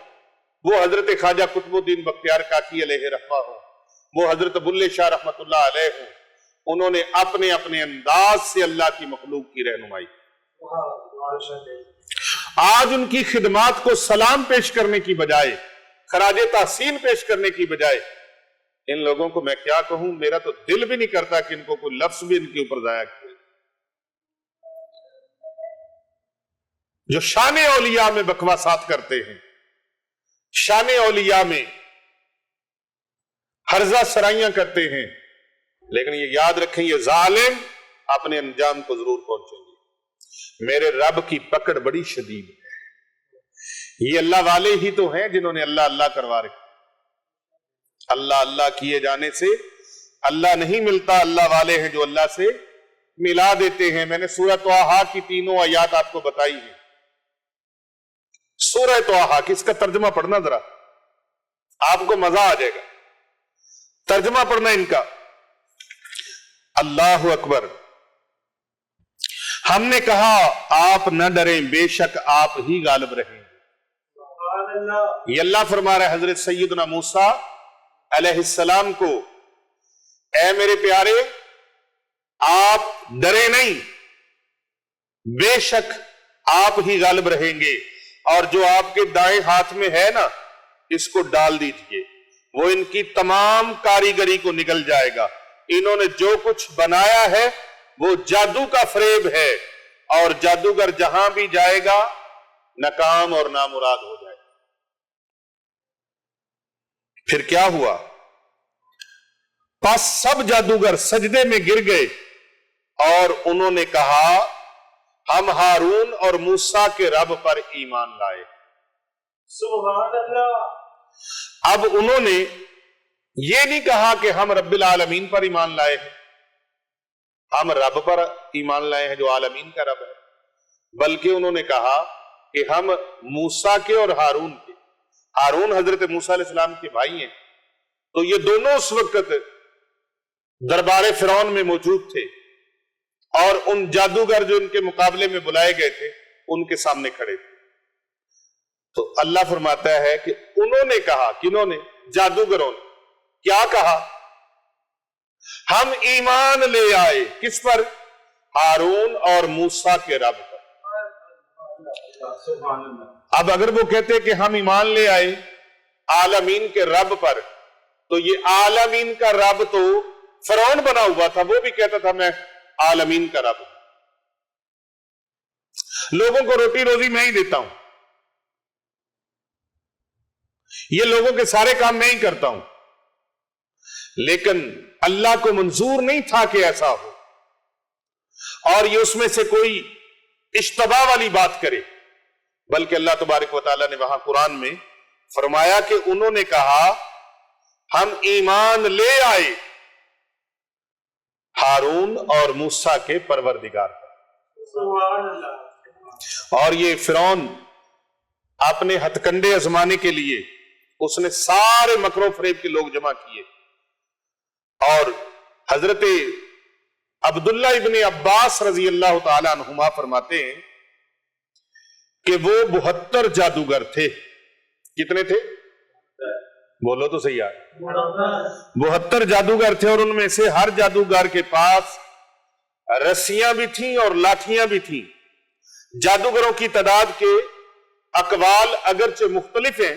وہ حضرت خواجہ قطب الدین بختیار کاکی علیہ رحمہ ہوں، وہ حضرت بلے شاہ رحمت اللہ علیہ ہوں، انہوں نے اپنے اپنے انداز سے اللہ کی مخلوق کی رہنمائی. آج ان کی خدمات کو سلام پیش کرنے کی بجائے، خراج تحسین پیش کرنے کی بجائے، ان لوگوں کو میں کیا کہوں، میرا تو دل بھی نہیں کرتا کہ ان کو کوئی لفظ بھی ان کے اوپر ضائع کیے. جو شان اولیاء میں بکواسات کرتے ہیں، شان اولیاء میں ہرزہ سرائیاں کرتے ہیں، لیکن یہ یاد رکھیں یہ ظالم اپنے انجام کو ضرور پہنچیں گے. میرے رب کی پکڑ بڑی شدید ہے. یہ اللہ والے ہی تو ہیں جنہوں نے اللہ اللہ کروا رکھا. اللہ اللہ کیے جانے سے اللہ نہیں ملتا، اللہ والے ہیں جو اللہ سے ملا دیتے ہیں. میں نے سورہ طٰہٰ کی تینوں آیات آپ کو بتائی ہیں. سورہ طٰہٰ کی اس کا ترجمہ پڑھنا ذرا، آپ کو مزہ آ جائے گا. ترجمہ پڑھنا ان کا. اللہ اکبر. ہم نے کہا آپ نہ ڈریں، بے شک آپ ہی غالب رہیں. یہ اللہ فرما رہا ہے حضرت سیدنا موسیٰ علیہ السلام کو، اے میرے پیارے آپ ڈرے نہیں، بے شک آپ ہی غالب رہیں گے. اور جو آپ کے دائیں ہاتھ میں ہے نا، اس کو ڈال دیجئے، وہ ان کی تمام کاریگری کو نگل جائے گا. انہوں نے جو کچھ بنایا ہے وہ جادو کا فریب ہے، اور جادوگر جہاں بھی جائے گا ناکام اور نامراد ہو جائے گا. پھر کیا ہوا؟ پس سب جادوگر سجدے میں گر گئے اور انہوں نے کہا ہم ہارون اور موسیٰ کے رب پر ایمان لائے. سبحان اللہ. اب انہوں نے یہ نہیں کہا کہ ہم رب العالمین پر ایمان لائے ہیں، ہم رب پر ایمان لائے ہیں جو عالمین کا رب ہے، بلکہ انہوں نے کہا کہ ہم موسیٰ کے اور ہارون کے، ہارون حضرت موسیٰ علیہ السلام کے بھائی ہیں، تو یہ دونوں اس وقت دربار فرعون میں موجود تھے اور ان جادوگر جو ان کے مقابلے میں بلائے گئے تھے ان کے سامنے کھڑے تھے۔ تو اللہ فرماتا ہے کہ انہوں نے کہا، کنہوں نے؟ جادوگروں نے کیا کہا؟ ہم ایمان لے آئے کس پر؟ ہارون اور موسیٰ کے رب پر۔ اب اگر وہ کہتے کہ ہم ایمان لے آئے عالمین کے رب پر، تو یہ عالمین کا رب تو فرعون بنا ہوا تھا، وہ بھی کہتا تھا میں عالمین کا رب ہوں، لوگوں کو روٹی روزی میں ہی دیتا ہوں، یہ لوگوں کے سارے کام میں ہی کرتا ہوں، لیکن اللہ کو منظور نہیں تھا کہ ایسا ہو، اور یہ اس میں سے کوئی اشتباہ والی بات کرے، بلکہ اللہ تبارک و تعالیٰ نے وہاں قرآن میں فرمایا کہ انہوں نے کہا ہم ایمان لے آئے ہارون اور موسیٰ کے پروردگار پر۔ اور یہ فرعون اپنے ہتھ کنڈے آزمانے کے لیے اس نے سارے مکر و فریب کے لوگ جمع کیے، اور حضرت عبداللہ ابن عباس رضی اللہ تعالی عنہما فرماتے ہیں کہ وہ 72 جادوگر تھے۔ کتنے تھے؟ بولو تو صحیح یار، 72 جادوگر تھے، اور ان میں سے ہر جادوگر کے پاس رسیاں بھی تھیں اور لاٹھیاں بھی تھیں۔ جادوگروں کی تعداد کے اقوال اگرچہ مختلف ہیں،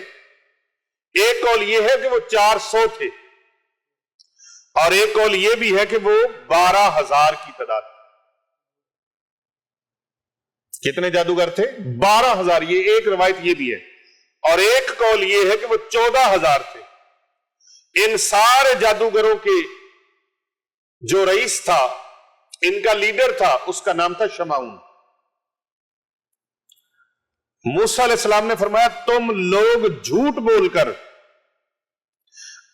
ایک قول یہ ہے کہ وہ 400 تھے، اور ایک قول یہ بھی ہے کہ وہ 12,000 کی تعداد تھی۔ کتنے جادوگر تھے؟ 12,000، یہ ایک روایت یہ بھی ہے، اور ایک قول یہ ہے کہ وہ 14,000 تھے۔ ان سارے جادوگروں کے جو رئیس تھا، ان کا لیڈر تھا، اس کا نام تھا شمعون۔ موسیٰ علیہ السلام نے فرمایا تم لوگ جھوٹ بول کر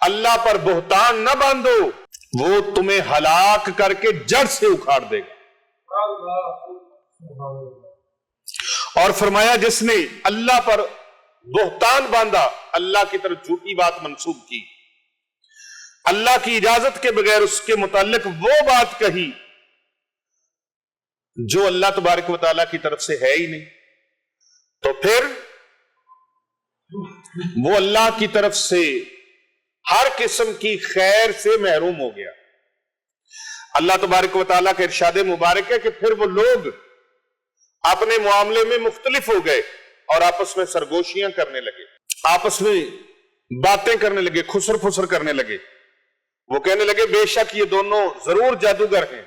اللہ پر بہتان نہ باندھو، وہ تمہیں ہلاک کر کے جڑ سے اکھاڑ دے گا۔ اور فرمایا جس نے اللہ پر بہتان باندھا، اللہ کی طرف جھوٹی بات منسوب کی، اللہ کی اجازت کے بغیر اس کے متعلق وہ بات کہی جو اللہ تبارک و تعالیٰ کی طرف سے ہے ہی نہیں، تو پھر وہ اللہ کی طرف سے ہر قسم کی خیر سے محروم ہو گیا۔ اللہ تبارک و تعالیٰ کا ارشاد مبارک ہے کہ پھر وہ لوگ اپنے معاملے میں مختلف ہو گئے اور آپس میں سرگوشیاں کرنے لگے، آپس میں باتیں کرنے لگے، خسر پھسر کرنے لگے۔ وہ کہنے لگے بے شک یہ دونوں ضرور جادوگر ہیں،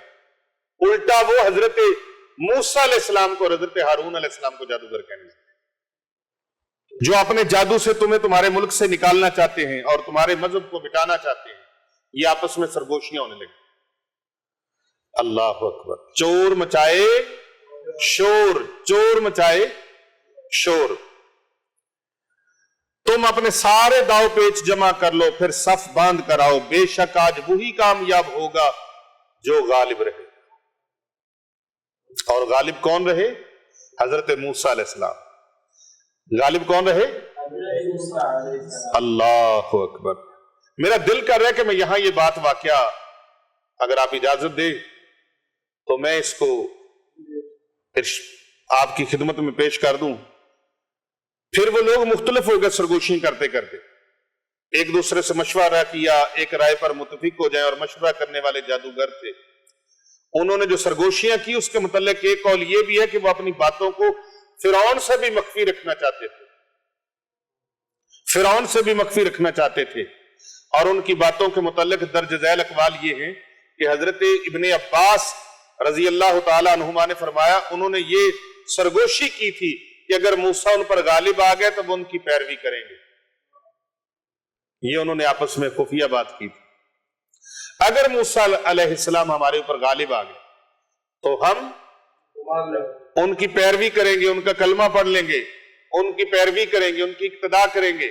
الٹا وہ حضرت موسیٰ علیہ السلام کو اور حضرت ہارون علیہ السلام کو جادوگر کہنے لگے، جو اپنے جادو سے تمہیں تمہارے ملک سے نکالنا چاہتے ہیں اور تمہارے مذہب کو مٹانا چاہتے ہیں۔ یہ آپس میں سرگوشیاں ہونے لگی۔ اللہ اکبر۔ چور مچائے شور، چور مچائے شور۔ تم اپنے سارے داؤ پیچ جمع کر لو، پھر صف باندھ کر آؤ، بے شک آج وہی کامیاب ہوگا جو غالب رہے۔ اور غالب کون رہے؟ حضرت موسیٰ علیہ السلام۔ غالب کون رہے؟ اللہ اکبر۔ میرا دل کر رہا ہے کہ میں یہاں یہ بات واقعہ اگر آپ اجازت دیں تو میں اس کو آپ کی خدمت میں پیش کر دوں۔ پھر وہ لوگ مختلف ہو گئے سرگوشی کرتے کرتے، ایک دوسرے سے مشورہ کیا، ایک رائے پر متفق ہو جائیں، اور مشورہ کرنے والے جادوگر تھے۔ انہوں نے جو سرگوشیاں کی اس کے متعلق ایک قول یہ بھی ہے کہ وہ اپنی باتوں کو فرعون سے بھی مخفی رکھنا چاہتے تھے، فرعون سے بھی مخفی رکھنا چاہتے تھے، اور ان کی باتوں کے متعلق درج ذیل اقوال یہ ہیں کہ حضرت ابن عباس رضی اللہ تعالی عنہما نے فرمایا انہوں نے یہ سرگوشی کی تھی کہ اگر موسیٰ ان پر غالب آ گئے تو وہ ان کی پیروی کریں گے۔ یہ انہوں نے آپس میں خفیہ بات کی تھی، اگر موسیٰ علیہ السلام ہمارے اوپر غالب آ گئے تو ہم ان کی پیروی کریں گے، ان کا کلمہ پڑھ لیں گے، ان کی پیروی کریں گے، ان کی اقتداء کریں گے،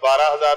12,000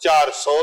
400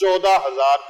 14,000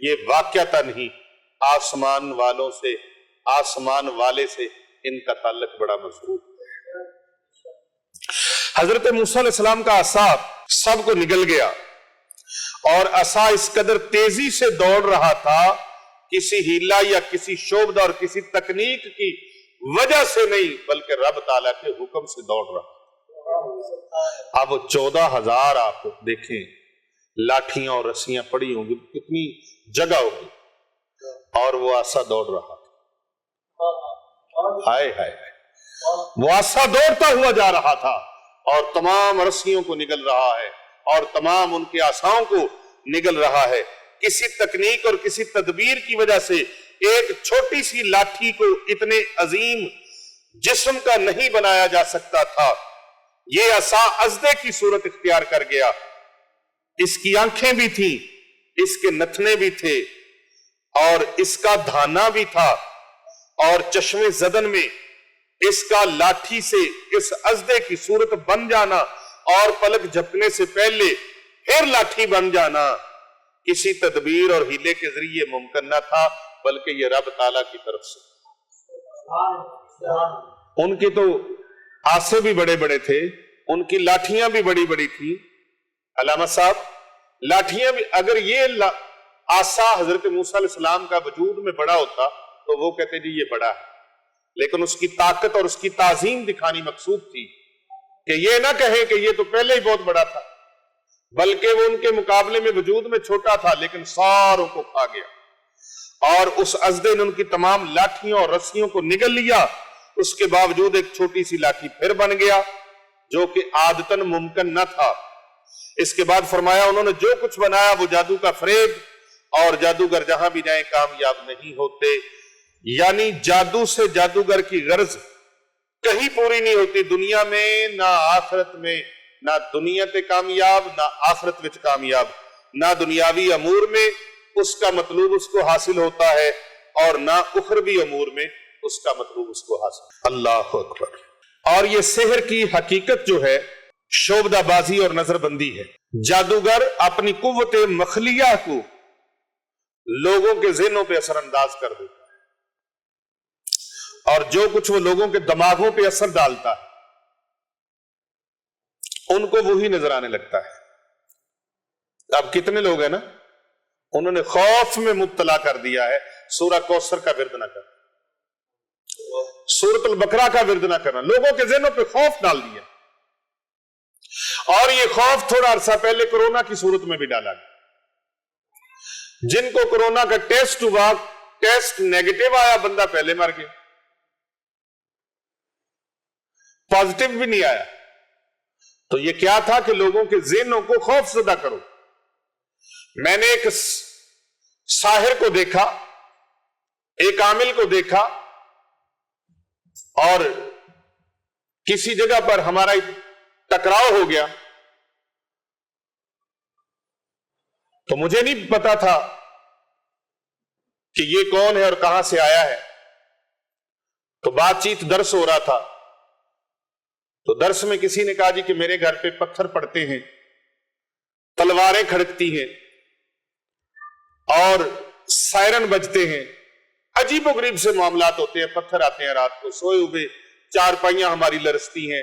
یہ واقعتاً ہی آسمان والے سے ان کا تعلق بڑا مضبوط ہے۔ حضرت موسیٰ علیہ السلام کا عصا سب کو نگل گیا، اور عصا اس قدر تیزی سے دوڑ رہا تھا، کسی ہیلا یا کسی شعبدہ اور کسی تکنیک کی وجہ سے نہیں، بلکہ رب تعالیٰ کے حکم سے دوڑ رہا۔ اب 14,000 آپ دیکھیں لاٹھیاں اور رسیاں پڑی ہوں گی، کتنی جگہ ہوگی، اور وہ عصا دوڑ رہا تھا۔ ہائے ہائے ہائے، وہ عصا دوڑتا ہوا جا رہا تھا اور تمام رسیوں کو نگل رہا ہے، اور تمام ان کے عصاؤں کو نگل رہا ہے۔ کسی تکنیک اور کسی تدبیر کی وجہ سے ایک چھوٹی سی لاٹھی کو اتنے عظیم جسم کا نہیں بنایا جا سکتا تھا۔ یہ عصا ازدے کی صورت اختیار کر گیا، اس کی آنکھیں بھی تھیں، اس کے نتنے بھی تھے، اور اس کا دھانا بھی تھا، اور چشم زدن میں اس کا لاٹھی سے اس ازدے کی صورت بن جانا اور پلک جھپکنے سے پہلے پھر لاٹھی بن جانا کسی تدبیر اور ہیلے کے ذریعے ممکن نہ تھا، بلکہ یہ رب تعالیٰ کی طرف سے۔ ان کی تو آسے بھی بڑے بڑے تھے، ان کی لاٹھیاں بھی بڑی بڑی تھی۔ علامہ صاحب، لاٹھیاں بھی، اگر یہ آسا حضرت موسیٰ علیہ السلام کا وجود میں بڑا ہوتا تو وہ کہتے جی یہ بڑا ہے، لیکن اس کی طاقت اور اس کی تعظیم دکھانی مقصود تھی کہ یہ نہ کہیں کہ یہ تو پہلے ہی بہت بڑا تھا، بلکہ وہ ان کے مقابلے میں وجود میں چھوٹا تھا لیکن ساروں کو کھا گیا، اور اس ازدے نے ان کی تمام لاٹھیوں اور رسیوں کو نگل لیا۔ اس کے باوجود ایک چھوٹی سی لاٹھی پھر بن گیا جو کہ عادتاً ممکن نہ تھا۔ اس کے بعد فرمایا انہوں نے جو کچھ بنایا وہ جادو کا فریب، اور جادوگر جہاں بھی جائیں کامیاب نہیں ہوتے۔ یعنی جادو سے جادوگر کی غرض کہیں پوری نہیں ہوتی، دنیا میں نہ آخرت میں، نہ دنیا تے کامیاب نہ آخرت وچ کامیاب، نہ دنیاوی امور میں اس کا مطلوب اس کو حاصل ہوتا ہے، اور نہ اخروی امور میں اس کا مطلوب اس کو حاصل۔ اللہ اکبر۔ اور یہ سحر کی حقیقت جو ہے شعبدہ بازی اور نظر بندی ہے۔ جادوگر اپنی قوت مخلیہ کو لوگوں کے ذہنوں پہ اثر انداز کر دیتا ہے، اور جو کچھ وہ لوگوں کے دماغوں پہ اثر ڈالتا ہے ان کو وہی نظر آنے لگتا ہے۔ اب کتنے لوگ ہیں نا انہوں نے خوف میں مبتلا کر دیا ہے، سورہ کوثر کا ورد نہ کرنا، سورۃ البقرہ کا ورد نہ کرنا، لوگوں کے ذہنوں پہ خوف ڈال دیا، اور یہ خوف تھوڑا عرصہ پہلے کورونا کی صورت میں بھی ڈالا گیا۔ جن کو کورونا کا ٹیسٹ ہوا، ٹیسٹ نیگیٹو آیا، بندہ پہلے مر گیا، پازیٹو بھی نہیں آیا۔ تو یہ کیا تھا کہ لوگوں کے ذہنوں کو خوف زدہ کرو۔ میں نے ایک ساحر کو دیکھا، ایک عامل کو دیکھا، اور کسی جگہ پر ہمارا ٹکراؤ ہو گیا، تو مجھے نہیں پتا تھا کہ یہ کون ہے اور کہاں سے آیا ہے۔ تو بات چیت درس ہو رہا تھا، تو درس میں کسی نے کہا جی کہ میرے گھر پہ پتھر پڑتے ہیں، تلواریں کھڑکتی ہیں، اور سائرن بجتے ہیں، عجیب و غریب سے معاملات ہوتے ہیں، پتھر آتے ہیں رات کو، سوئے ہوئے چارپائیاں ہماری لرزتی ہیں،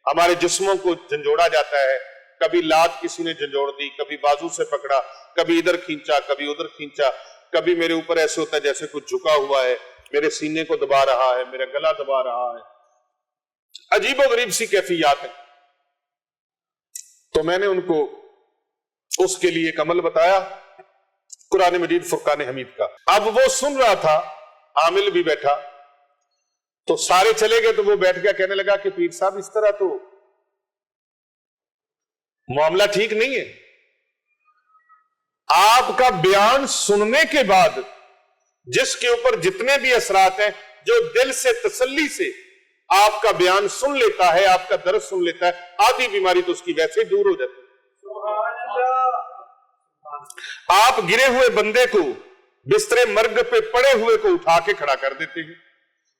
ہمارے جسموں کو جھنجھوڑا جاتا ہے، کبھی لات کسی نے جھنجھوڑ دی، کبھی بازو سے پکڑا، کبھی ادھر کھینچا، کبھی ادھر کھینچا، کبھی میرے اوپر ایسے ہوتا ہے جیسے کچھ جھکا ہوا ہے، میرے سینے کو دبا رہا ہے، میرا گلا دبا رہا ہے، عجیب و غریب سی کیفیات ہیں۔ تو میں نے ان کو اس کے لیے ایک عمل بتایا، قرآن مجید فرقان حمید کا۔ اب وہ سن رہا تھا، عامل بھی بیٹھا، تو سارے چلے گئے تو وہ بیٹھ گیا، کہنے لگا کہ پیر صاحب اس طرح تو معاملہ ٹھیک نہیں ہے، آپ کا بیان سننے کے بعد جس کے اوپر جتنے بھی اثرات ہیں، جو دل سے تسلی سے آپ کا بیان سن لیتا ہے، آپ کا درس سن لیتا ہے، آدھی بیماری تو اس کی ویسے ہی دور ہو جاتی ہے۔ آپ گرے ہوئے بندے کو بستر مرگ پہ پڑے ہوئے کو اٹھا کے کھڑا کر دیتے ہیں،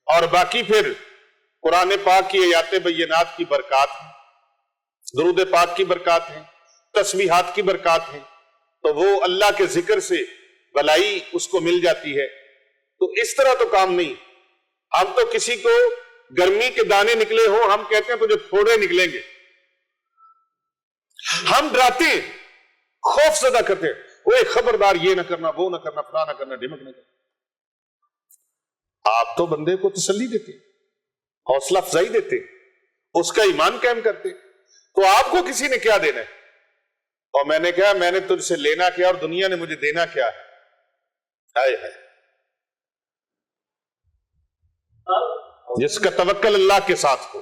اور باقی پھر قرآن پاک کی آیات بینات کی برکات ہیں، درود پاک کی برکات ہیں، تسبیحات کی برکات ہیں، تو وہ اللہ کے ذکر سے بلائی اس کو مل جاتی ہے. تو اس طرح تو کام نہیں. ہم تو کسی کو گرمی کے دانے نکلے ہوں ہم کہتے ہیں تجھے پھوڑے نکلیں گے. ہم ڈراتے ہیں, خوف زدہ کرتے ہیں, اوے خبردار یہ نہ کرنا, وہ نہ کرنا, فلاں نہ کرنا, ڈھمک نہ کرنا. آپ تو بندے کو تسلی دیتے, حوصلہ افزائی دیتے, اس کا ایمان قائم کرتے. تو آپ کو کسی نے کیا دینا ہے؟ اور میں نے کہا میں نے تجھ سے لینا کیا اور دنیا نے مجھے دینا کیا ہے؟ ہائے ہائے. جس کا توکل اللہ کے ساتھ ہو,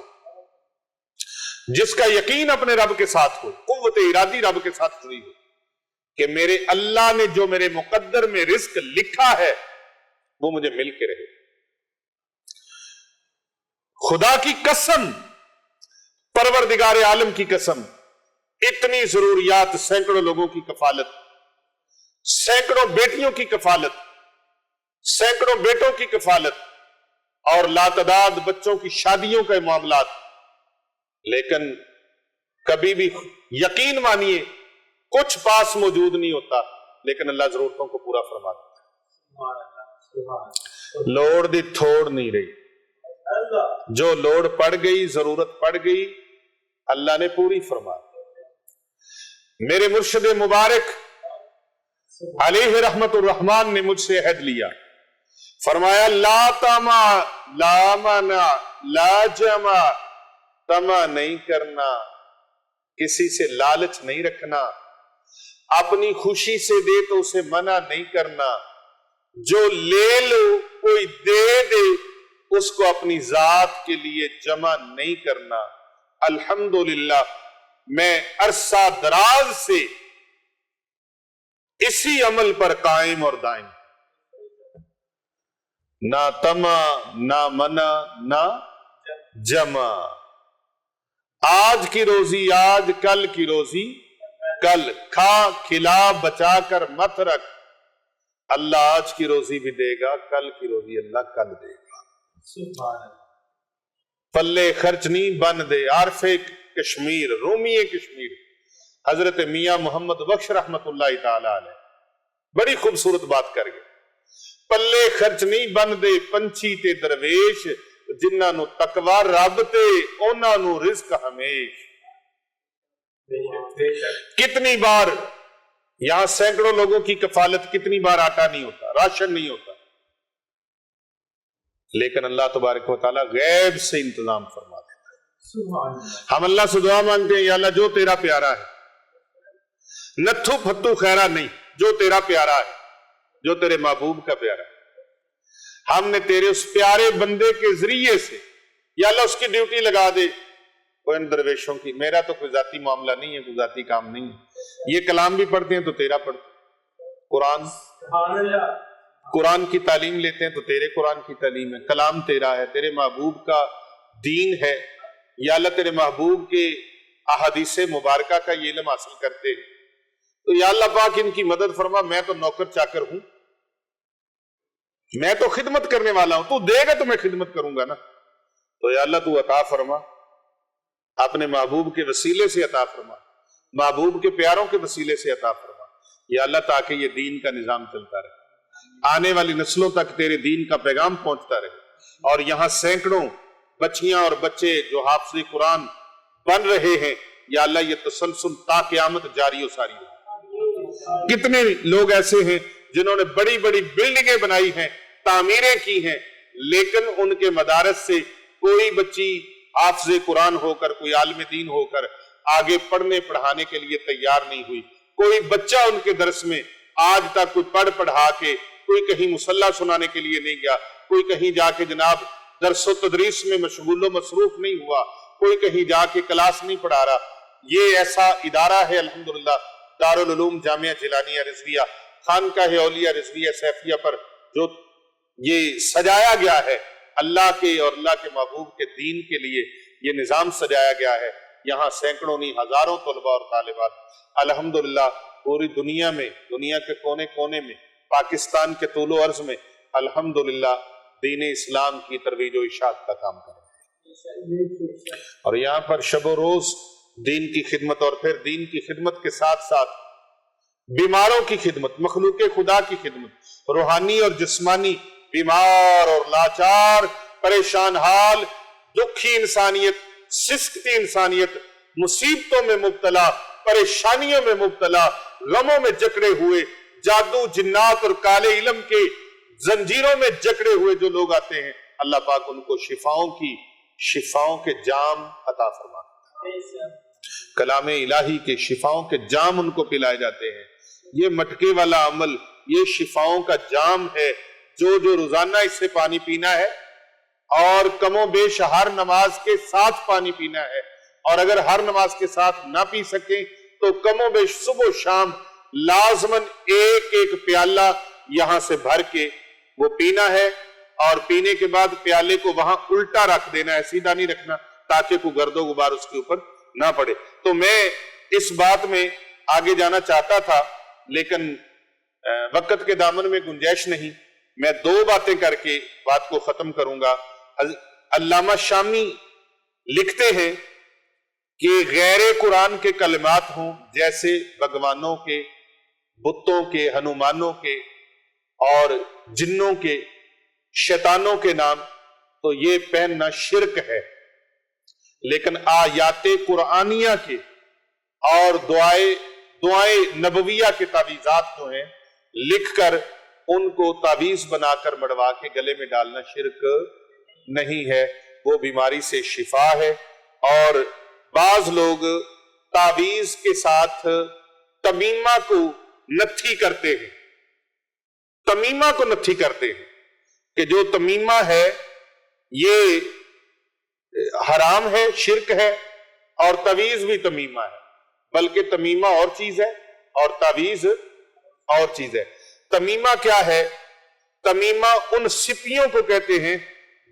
جس کا یقین اپنے رب کے ساتھ ہو, قوت ارادی رب کے ساتھ جڑی ہو کہ میرے اللہ نے جو میرے مقدر میں رزق لکھا ہے وہ مجھے مل کے رہے. خدا کی قسم, پروردگار عالم کی قسم, اتنی ضروریات, سینکڑوں لوگوں کی کفالت, سینکڑوں بیٹیوں کی کفالت, سینکڑوں بیٹوں کی کفالت اور لاتعداد بچوں کی شادیوں کے معاملات. لیکن کبھی بھی یقین مانیے کچھ پاس موجود نہیں ہوتا, لیکن اللہ ضرورتوں کو پورا فرما دیتا ہے. لوڑ دی تھوڑ نہیں رہی, جو لوڑ پڑ گئی, ضرورت پڑ گئی, اللہ نے پوری فرما دی. میرے مرشد مبارک علیہ رحمت الرحمن نے مجھ سے عہد لیا, فرمایا لا تما لا منع لا جمع, تما نہیں کرنا, کسی سے لالچ نہیں رکھنا, اپنی خوشی سے دے تو اسے منع نہیں کرنا, جو لے لو کوئی دے دے اس کو اپنی ذات کے لیے جمع نہیں کرنا. الحمدللہ میں عرصہ دراز سے اسی عمل پر قائم اور دائم, نہ تما نہ منع نہ جمع. آج کی روزی آج, کل کی روزی کل, کھا کھلا بچا کر مت رکھ, اللہ آج کی روزی بھی دے گا, کل کی روزی اللہ کل دے گا. پلے خرچ نہیں بن دے. عارف کشمیر, رومی کشمیر حضرت میاں محمد بخش رحمت اللہ تعالی علیہ بڑی خوبصورت بات کر گئے. پلے خرچ نہیں بن دے پنچھی تے درویش, جنہاں نو تقوی رب تے انہاں نو رزق ہمیش. کتنی بار یہاں سینکڑوں لوگوں کی کفالت, کتنی بار آٹا نہیں ہوتا, راشن نہیں ہوتا, لیکن اللہ تبارک و تعالیٰ غیب سے انتظام فرما دیتا ہے. ہم اللہ سے دعا مانگتے ہیں, یا اللہ جو تیرا پیارا ہے, نتھو پھتو خیرہ نہیں, جو تیرا پیارا ہے, جو تیرے محبوب کا پیارا ہے, ہم نے تیرے اس پیارے بندے کے ذریعے سے یا اللہ اس کی ڈیوٹی لگا دے وہ ان درویشوں کی. میرا تو کوئی ذاتی معاملہ نہیں ہے, کوئی ذاتی کام نہیں ہے. یہ کلام بھی پڑھتے ہیں تو تیرا پڑھتے ہیں, قرآن کی تعلیم لیتے ہیں تو تیرے قرآن کی تعلیم ہے, کلام تیرا ہے, تیرے محبوب کا دین ہے. یا اللہ تیرے محبوب کے احادیث مبارکہ کا یہ علم حاصل کرتے ہیں, تو یا اللہ پاک ان کی مدد فرما. میں تو نوکر چاکر ہوں, میں تو خدمت کرنے والا ہوں, تو دے گا تو میں خدمت کروں گا نا. تو یا اللہ تو عطا فرما, اپنے محبوب کے وسیلے سے عطا فرما, محبوب کے پیاروں کے وسیلے سے عطا فرما یا اللہ, تاکہ یہ دین کا نظام چلتا رہے, آنے والی نسلوں تک تیرے دین کا پیغام پہنچتا رہے. اور یہاں سینکڑوں بچیاں اور بچے جو حافظ قرآن بن رہے ہیں, یا اللہ یہ تسلسل تا قیامت جاری و ساری ہو. کتنے لوگ ایسے ہیں جنہوں نے بڑی بڑی بلڈنگیں بنائی ہیں, تعمیریں کی ہیں, لیکن ان کے مدارس سے کوئی بچی حافظ قرآن ہو کر, کوئی عالم دین ہو کر آگے پڑھنے پڑھانے کے لیے تیار نہیں ہوئی. کوئی بچہ ان کے درس میں آج تک کوئی پڑھ پڑھا کے کوئی کہیں مصلح سنانے کے لیے نہیں گیا, کوئی کہیں جا کے جناب درس و تدریس میں مشغول و مصروف نہیں ہوا, کوئی کہیں جا کے کلاس نہیں پڑھا رہا. یہ ایسا ادارہ ہے الحمدللہ دارالعلوم جامعہ جیلانیہ رضویہ, خانقاہ اولیاء رضویہ سیفیہ پر جو یہ سجایا گیا ہے اللہ کے اور اللہ کے محبوب کے دین کے لیے, یہ نظام سجایا گیا ہے. یہاں سینکڑوں نہیں ہزاروں طلباء اور طالبات الحمدللہ پوری دنیا میں, دنیا کے کونے کونے میں, پاکستان کے طول و عرض میں الحمدللہ دین اسلام کی ترویج و اشاعت کا کام کر رہے ہیں. اور یہاں پر شب و روز دین کی خدمت, اور پھر دین کی خدمت کے ساتھ ساتھ بیماروں کی خدمت، مخلوق خدا کی خدمت، روحانی اور جسمانی، بیمار اور لاچار، پریشان حال، دکھی انسانیت، سسکتی انسانیت، مصیبتوں میں مبتلا، پریشانیوں میں مبتلا، غموں میں جکڑے ہوئے، جادو جنات اور کالے علم کے زنجیروں میں جکڑے ہوئے جو لوگ آتے ہیں، اللہ پاک ان کو شفاؤں کے جام عطا فرماتا ہے۔ کلام الہی کے شفاؤں کے جام ان کو پلائے جاتے ہیں۔ یہ مٹکے والا عمل، یہ شفاؤں کا جام ہے، جو روزانہ اس سے پانی پینا ہے، اور کم و بیش ہر نماز کے ساتھ پانی پینا ہے، اور اگر ہر نماز کے ساتھ نہ پی سکیں تو کم و بیش صبح و شام لازماً ایک ایک پیالہ یہاں سے بھر کے وہ پینا ہے، اور پینے کے بعد پیالے کو وہاں الٹا رکھ دینا ہے، سیدھا نہیں رکھنا، تاکہ کوئی گرد و غبار اس کے اوپر نہ پڑے۔ تو میں اس بات میں آگے جانا چاہتا تھا، لیکن وقت کے دامن میں گنجائش نہیں، میں دو باتیں کر کے بات کو ختم کروں گا۔ علامہ شامی لکھتے ہیں کہ غیر قرآن کے کلمات ہوں، جیسے بھگوانوں کے، بتوں کے، ہنومانوں کے اور جنوں کے، شیطانوں کے نام، تو یہ پہننا شرک ہے، لیکن آیات قرآنیہ کے اور دعائیں نبویہ کے تعویذات جو ہیں، لکھ کر ان کو تعویذ بنا کر مڑوا کے گلے میں ڈالنا شرک نہیں ہے، وہ بیماری سے شفا ہے۔ اور بعض لوگ تعویذ کے ساتھ تمیمہ کو نتھی کرتے ہیں، تمیمہ کو نتھی کرتے ہیں کہ جو تمیمہ ہے یہ حرام ہے، شرک ہے، اور تعویذ بھی تمیمہ ہے، بلکہ تمیمہ اور چیز ہے اور تعویذ اور چیز ہے۔ تمیمہ کیا ہے؟ تمیمہ ان سپیوں کو کہتے ہیں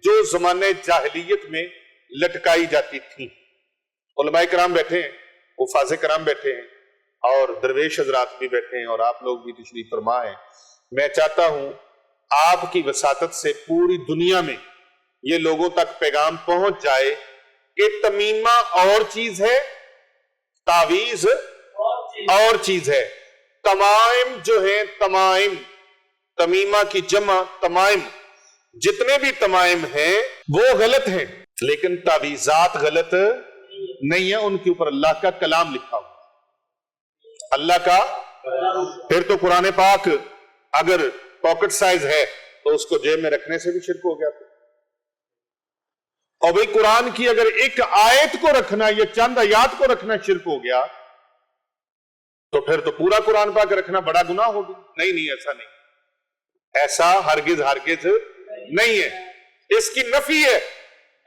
جو زمانے جاہلیت میں لٹکائی جاتی تھیں۔ علماء کرام بیٹھے ہیں، حفاظ کرام بیٹھے ہیں، اور درویش حضرات بھی بیٹھے ہیں، اور آپ لوگ بھی تشریف فرما ہیں۔ میں چاہتا ہوں آپ کی وساطت سے پوری دنیا میں یہ لوگوں تک پیغام پہنچ جائے کہ تمیمہ اور چیز ہے، تعویذ اور چیز ہے۔ تمائم جو ہیں، تمائم، تمیمہ کی جمع تمائم، جتنے بھی تمائم ہیں وہ غلط ہیں، لیکن تعویذات غلط نہیں ہیں، ان کے اوپر اللہ کا کلام لکھا ہوا، اللہ کا۔ پھر تو قرآن پاک اگر پاکٹ سائز ہے تو اس کو جیب میں رکھنے سے بھی شرک ہو گیا۔ اور بھئی قرآن کی اگر ایک آیت کو رکھنا یا چند آیات کو رکھنا شرک ہو گیا تو پھر تو پورا قرآن پاک رکھنا بڑا گناہ ہوگا۔ نہیں، ایسا نہیں، ایسا ہرگز نہیں ہے، اس کی نفی ہے،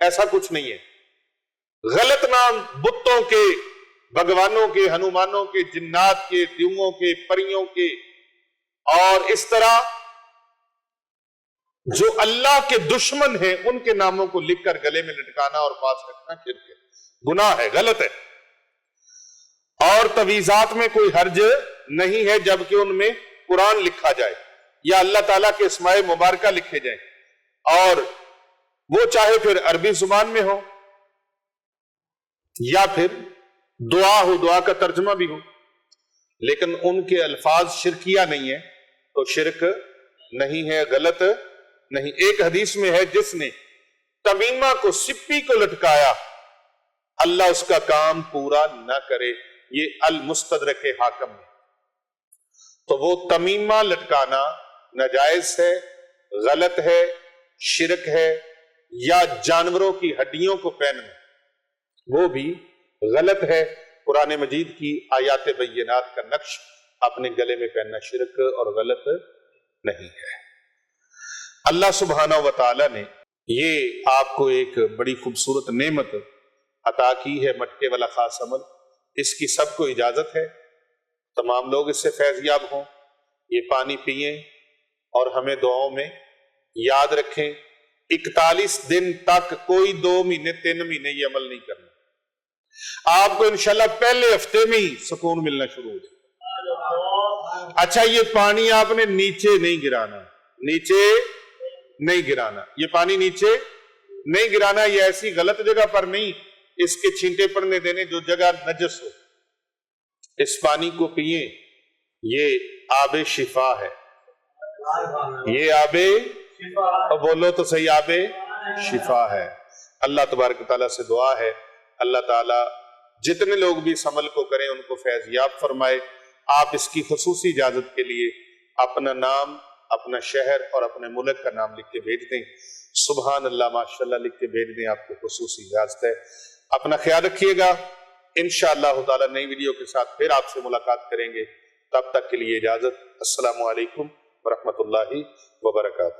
ایسا کچھ نہیں ہے۔ غلط نام بتوں کے، بھگوانوں کے، ہنومانوں کے، جنات کے، دیووں کے، پریوں کے، اور اس طرح جو اللہ کے دشمن ہیں ان کے ناموں کو لکھ کر گلے میں لٹکانا اور پاس رکھنا شرک ہے، گناہ ہے، غلط ہے۔ اور تعویذات میں کوئی حرج نہیں ہے جبکہ ان میں قرآن لکھا جائے یا اللہ تعالیٰ کے اسماء مبارکہ لکھے جائیں، اور وہ چاہے پھر عربی زبان میں ہو یا پھر دعا ہو، دعا کا ترجمہ بھی ہو، لیکن ان کے الفاظ شرکیہ نہیں ہے تو شرک نہیں ہے، غلط نہیں۔ ایک حدیث میں ہے جس نے تمیمہ کو، سپی کو لٹکایا، اللہ اس کا کام پورا نہ کرے، یہ المستدرک حاکم ہے۔ تو وہ تمیمہ لٹکانا ناجائز ہے، غلط ہے، شرک ہے، یا جانوروں کی ہڈیوں کو پہننا وہ بھی غلط ہے۔ قرآن مجید کی آیات بینات کا نقش اپنے گلے میں پہننا شرک اور غلط نہیں ہے۔ اللہ سبحانہ و تعالی نے یہ آپ کو ایک بڑی خوبصورت نعمت عطا کی ہے، مٹکے والا خاص عمل، اس کی سب کو اجازت ہے، تمام لوگ اس سے فیض یاب ہوں، یہ پانی پئیں اور ہمیں دعاؤں میں یاد رکھیں۔ 41 دن تک کوئی 2 مہینے 3 مہینے یہ عمل نہیں کرنا، آپ کو انشاءاللہ پہلے ہفتے میں ہی سکون ملنا شروع ہو جائے۔ اچھا، یہ پانی آپ نے نیچے نہیں گرانا، نیچے نہیں گرانا، یہ پانی نیچے نہیں گرانا، یہ ایسی غلط جگہ پر نہیں اس کے چھینٹے پڑنے دینے جو جگہ نجس ہو۔ اس پانی کو پئیں یہ آب شفا ہے، یہ آب بولو تو صحیح، آب شفا ہے۔ اللہ تبارک تعالیٰ سے دعا ہے اللہ تعالیٰ جتنے لوگ بھی اس عمل کو کریں ان کو فیض یاب فرمائے۔ آپ اس کی خصوصی اجازت کے لیے اپنا نام، اپنا شہر اور اپنے ملک کا نام لکھ کے بھیج دیں۔ سبحان اللہ ماشاءاللہ لکھ کے بھیج دیں، آپ کو خصوصی اجازت ہے۔ اپنا خیال رکھیے گا، انشاءاللہ تعالیٰ نئی ویڈیو کے ساتھ پھر آپ سے ملاقات کریں گے۔ تب تک کے لیے اجازت، السلام علیکم ورحمۃ اللہ وبرکاتہ۔